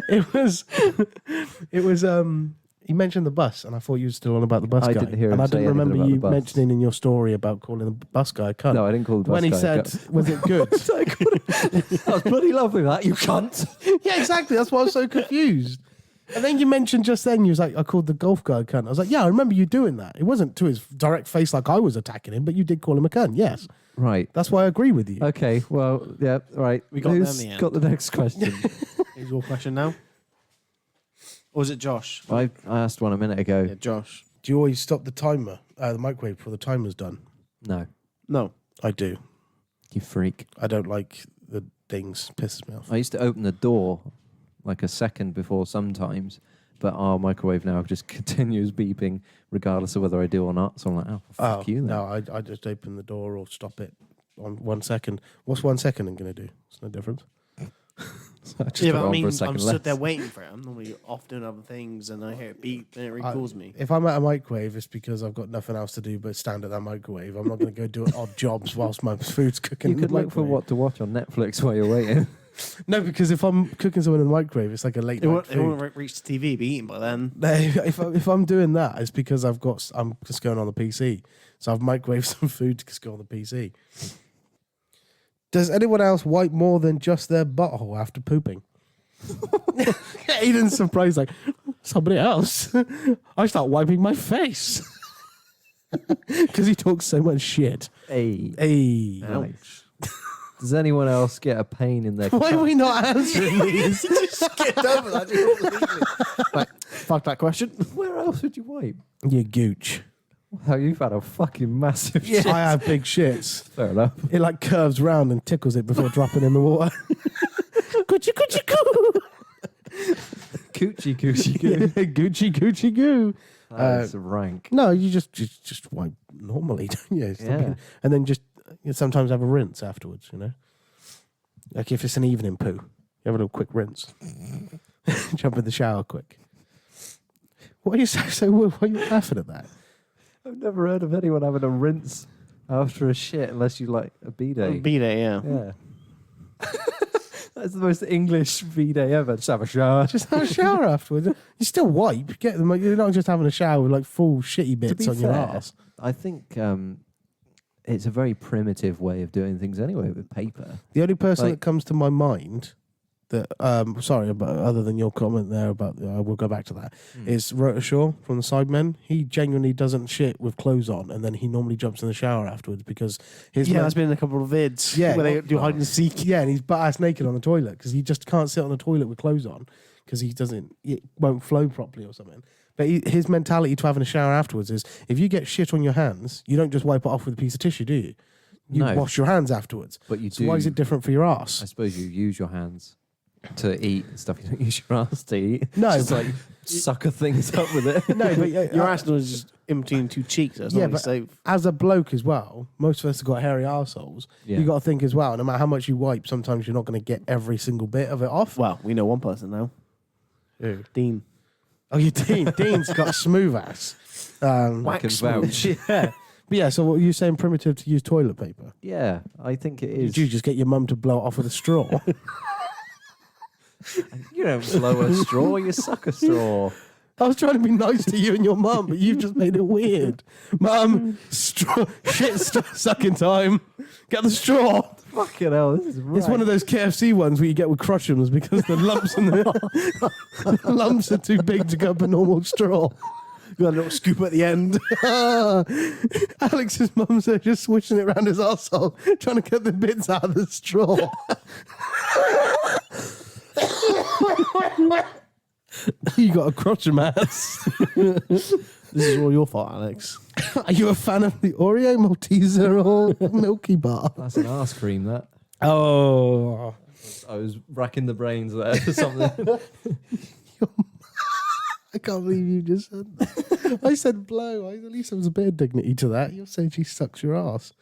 S1: It was, it was, he mentioned the bus and I thought you were still on about the bus
S2: I
S1: guy.
S2: didn't hear
S1: and
S2: him
S1: I
S2: say
S1: didn't
S2: anything
S1: remember
S2: about
S1: you
S2: the bus.
S1: mentioning in your story about calling the bus guy a cunt.
S2: No, I didn't call the bus
S1: when he
S2: guy a
S1: said,
S2: cunt.
S1: was it good?
S2: I was bloody lovely that, you cunt.
S1: Yeah, exactly. That's why I was so confused. And then you mentioned just then, you was like, I called the golf guy a cunt. I was like, yeah, I remember you doing that. It wasn't to his direct face like I was attacking him, but you did call him a cunt. Yes.
S2: Right.
S1: That's why I agree with you.
S2: Okay. Well, yeah. Right.
S3: We got there in
S2: Who's
S3: the end.
S2: got the next question?
S3: Is your question now? Or is it Josh?
S2: I asked one a minute ago.
S3: Yeah, Josh.
S1: Do you always stop the timer, the microwave before the timer's done?
S2: No.
S3: No.
S1: I do.
S2: You freak.
S1: I don't like the dings. Pisses me off.
S2: I used to open the door like a second before sometimes, but our microwave now just continues beeping regardless of whether I do or not. So I'm like, oh, fuck you then.
S1: No, I just open the door or stop it on 1 second. What's 1 second going to do? It's no difference.
S2: So I just
S3: Yeah,
S2: put it
S3: but I
S2: on
S3: mean,
S2: for a
S3: I'm
S2: second
S3: stood
S2: less.
S3: there waiting for it. I'm normally off doing other things, and I hear it beep, and it recalls me.
S1: If I'm at a microwave, it's because I've got nothing else to do but stand at that microwave. I'm not going to go do odd jobs whilst my food's cooking.
S2: You
S1: in
S2: could
S1: the
S2: look for
S1: microwave.
S2: what to watch on Netflix while you're waiting.
S1: No, because if I'm cooking something in the microwave, it's like a late
S3: It
S1: night
S3: won't,
S1: food.
S3: it won't reach the TV, be eaten by then.
S1: No, if I'm doing that, it's because I'm just going on the PC. So I've microwaved some food to just go on the PC. Does anyone else wipe more than just their butthole after pooping? Aiden's surprised, like, somebody else. I start wiping my face. Because he talks so much shit.
S2: Hey.
S1: Hey.
S2: Ouch. Does anyone else get a pain in their
S1: Why are we not answering these?
S3: Skipped over that. Like, fuck that question.
S2: Where else would you wipe?
S1: You gooch.
S2: Wow, you've had a fucking massive shit.
S1: I have big shits.
S2: Fair enough.
S1: It like curves round and tickles it before dropping in the water. Coochie coochie coo.
S2: Coochie coochie
S1: Yeah,
S2: goo.
S1: Gucci Gucci goo.
S2: That's rank.
S1: No, you just wipe normally, don't you?
S2: Yeah.
S1: And then just you sometimes have a rinse afterwards, you know? Like if it's an evening poo, you have a little quick rinse. Jump in the shower quick. What are you why are you laughing at that?
S2: I've never heard of anyone having a rinse after a shit unless you like a bidet.
S3: B-Day, yeah.
S2: Yeah. That's the most English bidet ever. Just have a shower.
S1: Just have a shower afterwards. You still wipe. Get them. You're not just having a shower with like full shitty
S2: To
S1: bits
S2: be
S1: on your
S2: fair,
S1: ass.
S2: I think it's a very primitive way of doing things anyway with paper.
S1: The only person
S2: Like-
S1: that comes to my mind that, sorry, about other than your comment there about, we'll go back to that, is Rotashaw from the Sidemen. He genuinely doesn't shit with clothes on, and then he normally jumps in the shower afterwards because his
S3: Yeah, that's been in a couple of vids.
S1: Yeah.
S3: Where they do hide and seek.
S1: yeah, and he's butt ass naked on the toilet because he just can't sit on the toilet with clothes on because it won't flow properly or something. But his mentality to having a shower afterwards is if you get shit on your hands, you don't just wipe it off with a piece of tissue, do you? You
S2: No.
S1: wash your hands afterwards.
S2: But you
S1: So
S2: do.
S1: why is it different for your
S2: I
S1: ass?
S2: suppose you use your hands to eat and stuff. You don't use your ass to eat.
S1: No,
S2: Just
S1: but-
S2: like sucker things up with it.
S1: No, but
S3: Your arsenal is just in between two cheeks. That's
S1: Yeah,
S3: not
S1: but
S3: safe.
S1: as a bloke as well, most of us have got hairy arseholes.
S2: Yeah.
S1: You got to think as well, no matter how much you wipe, sometimes you're not going to get every single bit of it off.
S3: Well, we know one person now.
S1: Who?
S3: Dean.
S1: Oh, you Dean. Dean's got a smooth ass.
S2: I can vouch.
S1: Yeah. But yeah, so what were you saying, primitive to use toilet paper?
S2: Yeah, I think it is.
S1: Did you just get your mum to blow it off with a straw?
S2: You don't blow a straw, you suck a straw.
S1: I was trying to be nice to you and your mum, but you've just made it weird. Mum, straw, sucking time. Get the straw.
S2: Fucking hell, this is right.
S1: It's one of those KFC ones where you get with Crush'ems because the lumps in the lumps are too big to go up a normal straw.
S3: Got a little scoop at the end.
S1: Alex's mum's there just swishing it around his arsehole, trying to get the bits out of the straw. You got a crotchem ass.
S3: This is all your fault, Alex.
S1: Are you a fan of the Oreo, Malteser, or Milky Bar?
S2: That's an arse cream, that.
S1: Oh.
S2: I was racking the brains there for something.
S1: I can't believe you just said that. I said blow. At least there was a bit of dignity to that. You're saying she sucks your ass.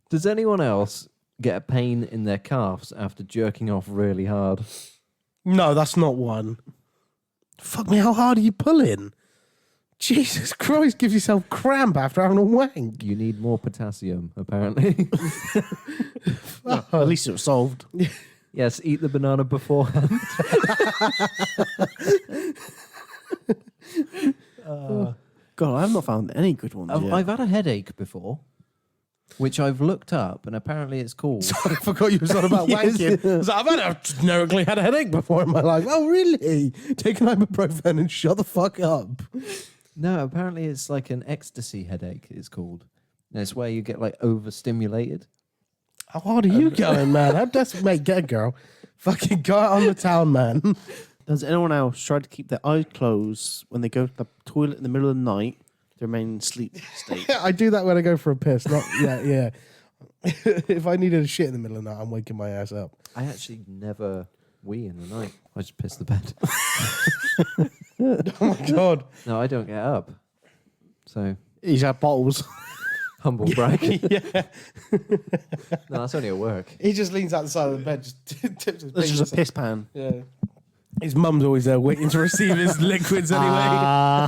S2: Does anyone else get a pain in their calves after jerking off really hard?
S1: No, that's not one. Fuck me, how hard are you pulling? Jesus Christ, give yourself cramp after having a wank.
S2: You need more potassium, apparently.
S3: At least it was solved.
S2: Yes, eat the banana beforehand.
S3: God, I've not found any good ones yet.
S2: I've had a headache before. which I've looked up, and apparently it's called.
S1: I forgot you was on about wanking. I was like, I've generically had a headache before in my life. Oh, really? Take an ibuprofen and shut the fuck up.
S2: No, apparently it's like an ecstasy headache. It's called. And it's where you get like overstimulated.
S1: How hard are you going, man? How desperate, mate? Get a girl. Fucking go out on the town, man.
S3: Does anyone else try to keep their eyes closed when they go to the toilet in the middle of the night to remain in sleep state?
S1: I do that when I go for a piss. Not yeah. If I needed a shit in the middle of the night, I'm waking my ass up.
S2: I actually never wee in the night. I just piss the bed.
S1: Oh my god.
S2: No, I don't get up. So
S3: He's had bottles.
S2: humble brag.
S1: Yeah.
S2: No, that's only at work.
S1: He just leans out the side of the bed, just tips his
S3: This is
S1: penis.
S3: a piss pan.
S1: Yeah. His mum's always there waiting to receive his liquids anyway.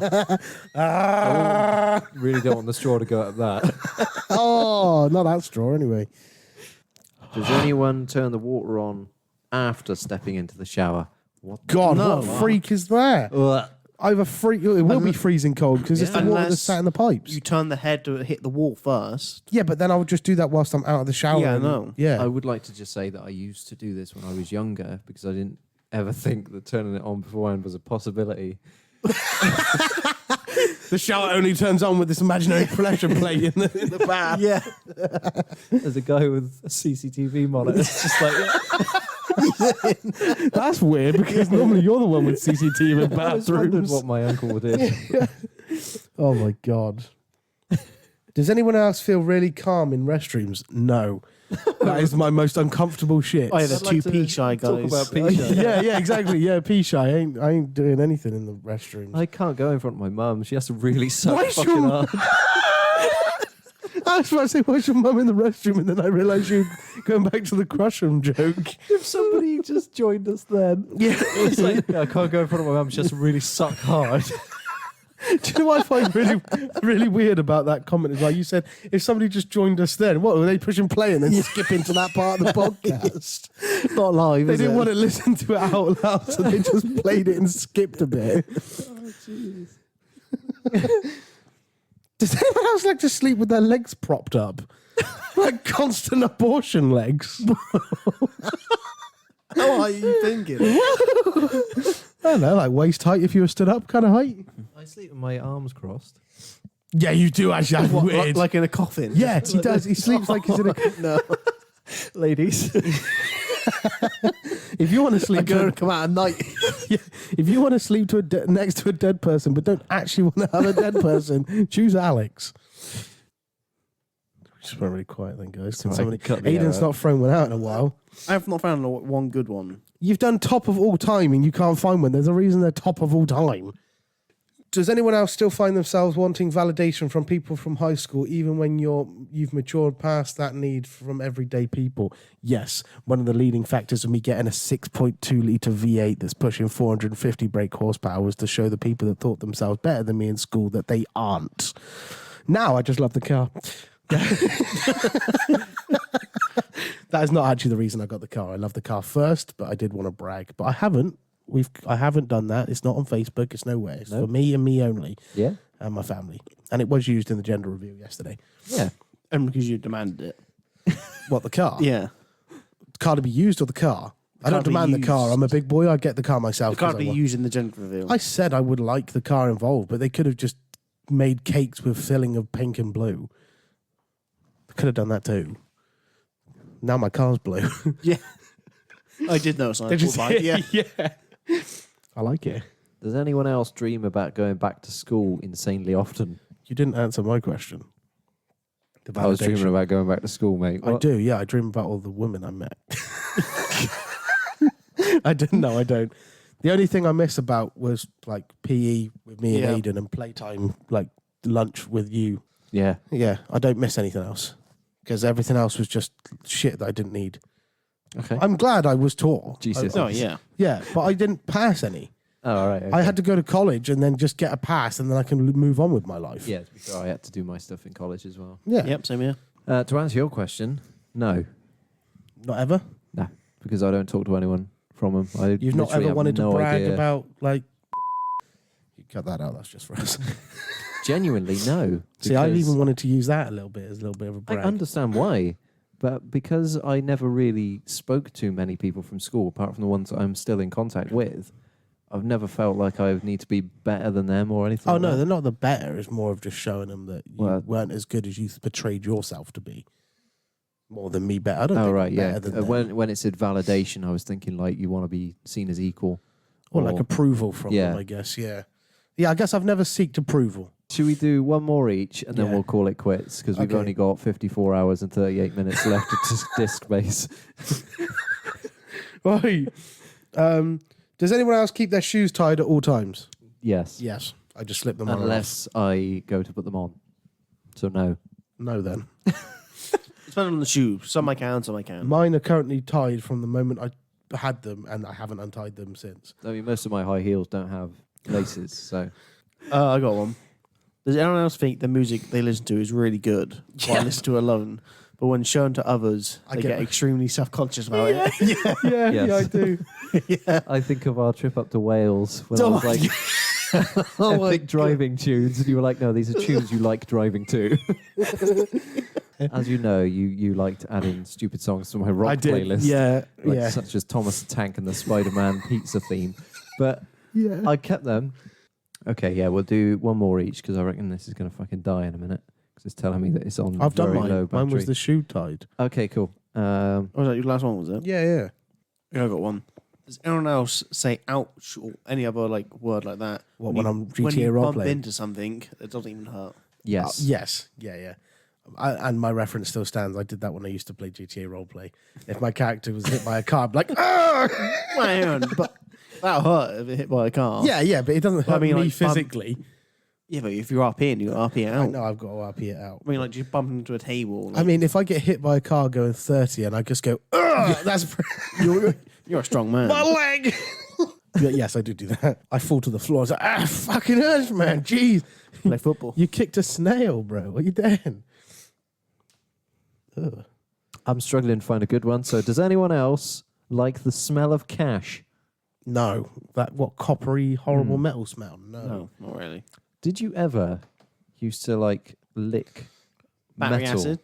S2: Really don't want the straw to go up that.
S1: Oh, not that straw anyway.
S2: Does anyone turn the water on after stepping into the shower? What?
S1: God,
S3: No.
S1: what freak is that? I have a freak. It will be freezing cold because it's the water that's
S3: Unless
S1: sat in the pipes.
S3: You turn the head to hit the wall first.
S1: Yeah, but then I would just do that whilst I'm out of the shower.
S3: Yeah, I
S1: and-
S3: know.
S1: Yeah.
S2: I would like to just say that I used to do this when I was younger because I didn't ever think that turning it on beforehand was a possibility.
S1: The shower only turns on with this imaginary pleasure plate in the bath.
S3: Yeah.
S2: There's a guy with a CCTV monitor. It's just like,
S1: That's weird because normally you're the one with CCTV in
S2: I was wondering
S1: bathrooms.
S2: what my uncle did.
S1: Oh my god. Does anyone else feel really calm in restrooms? No. That is my most uncomfortable shit.
S3: Oh, yeah, the
S2: I'd like
S3: two
S2: to
S3: pee shy guys.
S2: talk about pee shy.
S1: yeah, exactly. Yeah, pee shy. I ain't doing anything in the restrooms.
S2: I can't go in front of my mum. She has to really suck
S1: Why is
S2: fucking
S1: your-
S2: hard.
S1: I was about to say, why's your mum in the restroom? And then I realised you were going back to the Crush'em joke.
S2: If somebody just joined us then.
S1: Yeah.
S2: It's like, I can't go in front of my mum. She has to really suck hard.
S1: Do you know what I find really weird about that comment? Is like you said, if somebody just joined us then, what were they pushing play and then skip into that part of the podcast?
S3: Not live,
S1: They
S3: is
S1: didn't
S3: it?
S1: want to listen to it out loud, so they just played it and skipped a bit.
S2: Oh, jeez.
S1: Does anyone else like to sleep with their legs propped up? Like constant abortion legs.
S3: How are you thinking?
S1: I don't know, like waist height if you were stood up kind of height.
S2: I sleep with my arms crossed.
S1: Yeah, you do actually. That's
S3: What,
S1: weird.
S3: like in a coffin?
S1: Yeah, he does. He sleeps like he's in a.
S3: No.
S2: Ladies.
S1: If you want to
S3: I
S1: sleep,
S3: go
S1: to
S3: and come out at night.
S1: if you want to sleep to next to a dead person, but don't actually want to have a dead person, choose Alex. We just went really quiet then, guys. Can
S2: Right,
S1: somebody,
S2: cut the
S1: Aiden's
S2: error.
S1: not thrown one out in a while.
S3: I have not found one good one.
S1: You've done top of all time and you can't find one. There's a reason they're top of all time. Does anyone else still find themselves wanting validation from people from high school, even when you've matured past that need from everyday people? Yes. One of the leading factors of me getting a 6.2 litre V8 that's pushing 450 brake horsepower was to show the people that thought themselves better than me in school that they aren't. Now I just love the car. That is not actually the reason I got the car. I love the car first, but I did want to brag. But I haven't. I haven't done that. It's not on Facebook. It's nowhere. It's for me and me only,
S2: Yeah?
S1: and my family. And it was used in the gender review yesterday.
S2: Yeah.
S3: And because you demanded it.
S1: What, the car?
S3: Yeah.
S1: The car to be used or the car? I don't
S3: car to be
S1: demand the car.
S3: used.
S1: I'm a big boy. I get the car myself.
S3: It can't
S1: 'cause
S3: be
S1: I want-
S3: used in the gender reveal.
S1: I said I would like the car involved, but they could have just made cakes with filling of pink and blue. They could have done that too. Now my car's blue.
S3: Yeah. I did notice. I
S1: Did you
S3: thought,
S1: see it?
S3: yeah.
S1: Yeah. I like it.
S2: Does anyone else dream about going back to school insanely often?
S1: You didn't answer my question. The
S2: I was
S1: validation.
S2: dreaming about going back to school, mate.
S1: I
S2: What?
S1: do, yeah. I dream about all the women I met. I didn't know. I don't. The only thing I miss about was like PE with me
S3: Yeah.
S1: and Aiden and playtime, like lunch with you.
S2: Yeah.
S1: Yeah, I don't miss anything else because everything else was just shit that I didn't need.
S2: Okay.
S1: I'm glad I was taught.
S2: Jesus.
S3: No, yeah.
S1: Yeah, but I didn't pass any.
S2: Oh, all right.
S1: I had to go to college and then just get a pass and then I can move on with my life.
S2: Yeah, to be fair, I had to do my stuff in college as well.
S1: Yeah.
S3: Yep, same here.
S2: To answer your question, no.
S1: Not ever?
S2: No. Because I don't talk to anyone from them.
S1: You've not ever wanted to brag
S2: idea.
S1: about, like... You cut that out, that's just for us.
S2: genuinely no.
S1: See, I've
S2: because
S1: even wanted to use that a little bit as a little bit of a
S2: I
S1: brag.
S2: understand why, but because I never really spoke to many people from school, apart from the ones that I'm still in contact with, I've never felt like I need to be better than them or anything.
S1: Oh
S2: like
S1: no,
S2: that.
S1: they're not the better. It's more of just showing them that you
S2: Well-
S1: weren't as good as you portrayed yourself to be. More than me better. I don't
S2: Oh
S1: think
S2: right,
S1: I'm
S2: yeah.
S1: better than them.
S2: When it said validation, I was thinking like you want to be seen as equal.
S1: Or like approval from
S2: Yeah.
S1: them, I guess. Yeah. Yeah, I guess I've never seeked approval.
S2: Should we do one more each and then
S1: Yeah.
S2: we'll call it quits because we've
S1: Okay.
S2: only got 54 hours and 38 minutes left of disc space.
S1: Right. Does anyone else keep their shoes tied at all times?
S2: Yes.
S1: Yes. I just slip them on.
S2: Unless I go to put them on. So no.
S1: No, then.
S3: Depending on the shoe. Some I can, some I can't.
S1: Mine are currently tied from the moment I had them, and I haven't untied them since.
S2: I mean, most of my high heels don't have laces, so
S3: I got one. Does anyone else think the music they listen to is really good? While I listen to it alone, but when shown to others,
S1: I
S3: they
S1: get-
S3: get extremely self-conscious about it.
S1: Yeah,
S2: Yes.
S1: I do.
S2: I think of our trip up to Wales when I
S3: Oh
S2: was
S3: my
S2: like epic driving tunes, and you were like, "No, these are tunes you like driving to." As you know, you like to add in stupid songs to my rock
S1: I did.
S2: playlist,
S1: Yeah,
S2: like,
S1: yeah,
S2: such as Thomas the Tank and the Spider-Man pizza theme. But
S1: yeah.
S2: I kept them. Okay, yeah, we'll do one more each because I reckon this is going to fucking die in a minute because it's telling me that it's on
S1: I've done
S2: very
S1: mine.
S2: low battery.
S1: Mine was the shoe tied.
S2: Okay, cool.
S3: Was that your last one, was it?
S1: Yeah, yeah.
S3: Yeah, I got one. Does anyone else say ouch or any other like word like that?
S1: What, when I'm
S3: when
S1: GTA
S3: you
S1: role
S3: bump
S1: playing?
S3: into something, it doesn't even hurt.
S2: Yes.
S1: Yes. Yeah, yeah. And my reference still stands. I did that when I used to play GTA roleplay. If my character was hit by a car, I'd be like, ah!
S3: Man, but that hurt if it hit by a car.
S1: Yeah, yeah, but it doesn't hurt me
S3: like,
S1: physically.
S3: Yeah, but if you're up in, you're up here
S1: I
S3: out.
S1: know I've got to RP it out.
S3: I mean, like, just bump into a table.
S1: I mean, if I get hit by a car going 30 and I just go, ugh, that's
S3: you're a strong man.
S1: my leg. Yeah, yes, I do that. I fall to the floor. I was like, fucking hurts, man. Jeez.
S3: Play football.
S1: You kicked a snail, bro. What are you doing? Ugh.
S2: I'm struggling to find a good one. So, does anyone else like the smell of cash?
S1: No. That, what, coppery, horrible metal smell?
S3: No, not really.
S2: Did you ever used to like lick
S3: Battery
S2: metal?
S3: acid.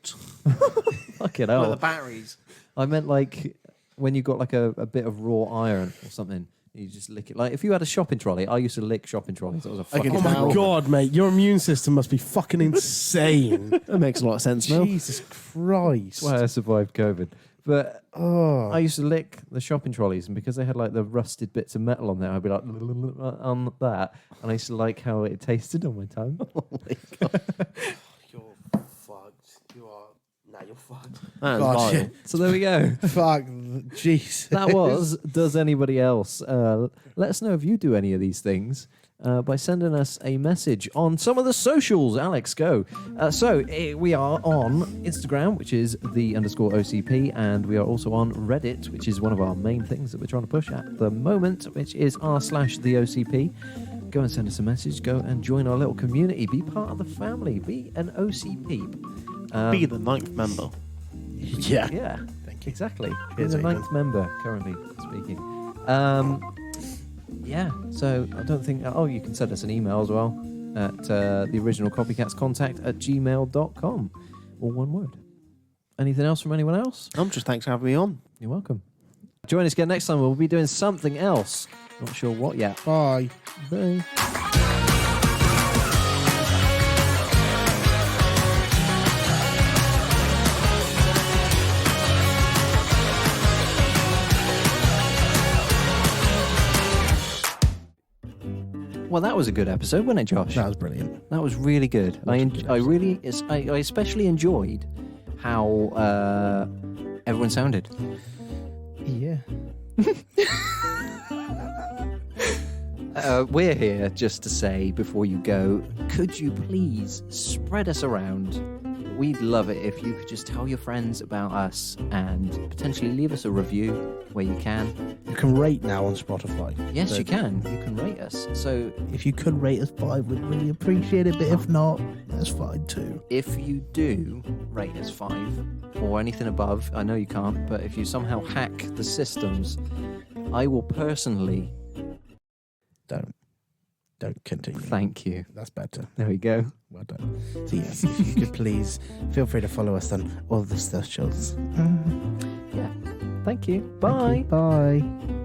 S2: Fucking
S3: Oh,
S2: hell.
S3: the batteries.
S2: I meant like when you got like a bit of raw iron or something, you just lick it. Like if you had a shopping trolley, I used to lick shopping trolleys. That was a fucking
S3: can
S1: Oh my
S3: tell.
S1: God, mate. Your immune system must be fucking insane.
S3: That makes a lot of sense now.
S1: Jesus Christ.
S2: That's why I survived COVID. But
S1: Oh.
S2: I used to lick the shopping trolleys, and because they had like the rusted bits of metal on there, I'd be like on that, and I used to like how it tasted on my tongue.
S1: You're fucked. You are. Nah, you're fucked.
S3: That is
S1: God,
S3: vile.
S1: yeah.
S2: So there we go.
S1: Fuck. Jeez.
S2: That was Does Anybody Else? Let us know if you do any of these things by sending us a message on some of the socials. Alex, go. We are on Instagram, which is _OCP, and we are also on Reddit, which is one of our main things that we're trying to push at the moment, which is r/theOCP. Go and send us a message. Go and join our little community. Be part of the family. Be an OCP.
S3: Be the 9th member.
S1: Yeah.
S2: Yeah,
S1: Thank you.
S2: exactly.
S1: Cheers,
S2: He's the
S1: Aiden.
S2: 9th member currently speaking. Yeah, so I don't think. Oh, you can send us an email as well at the original copycatscontact@gmail.com. All one word. Anything else from anyone else?
S3: Just thanks for having me on.
S2: You're welcome. Join us again next time. We'll be doing something else. Not sure what yet.
S1: Bye.
S2: Bye. Well, that was a good episode, wasn't it, Josh?
S1: That was brilliant.
S2: That was really good. I especially enjoyed how everyone sounded.
S1: Yeah.
S2: We're here just to say before you go, could you please spread us around? We'd love it if you could just tell your friends about us and potentially leave us a review where you can.
S1: You can rate now on Spotify.
S2: Yes,
S1: So
S2: you can. You can rate us. So
S1: If you could rate us 5, we'd really appreciate it. But if not, that's fine too.
S2: if you do rate us 5 or anything above, I know you can't, but if you somehow hack the systems, I will personally
S1: Don't. Don't continue.
S2: Thank you.
S1: That's better.
S2: There we go.
S1: Well done. So yes, if you could please feel free to follow us on all the socials.
S2: Yeah. Thank you.
S1: Thank
S2: Bye.
S1: you. Bye.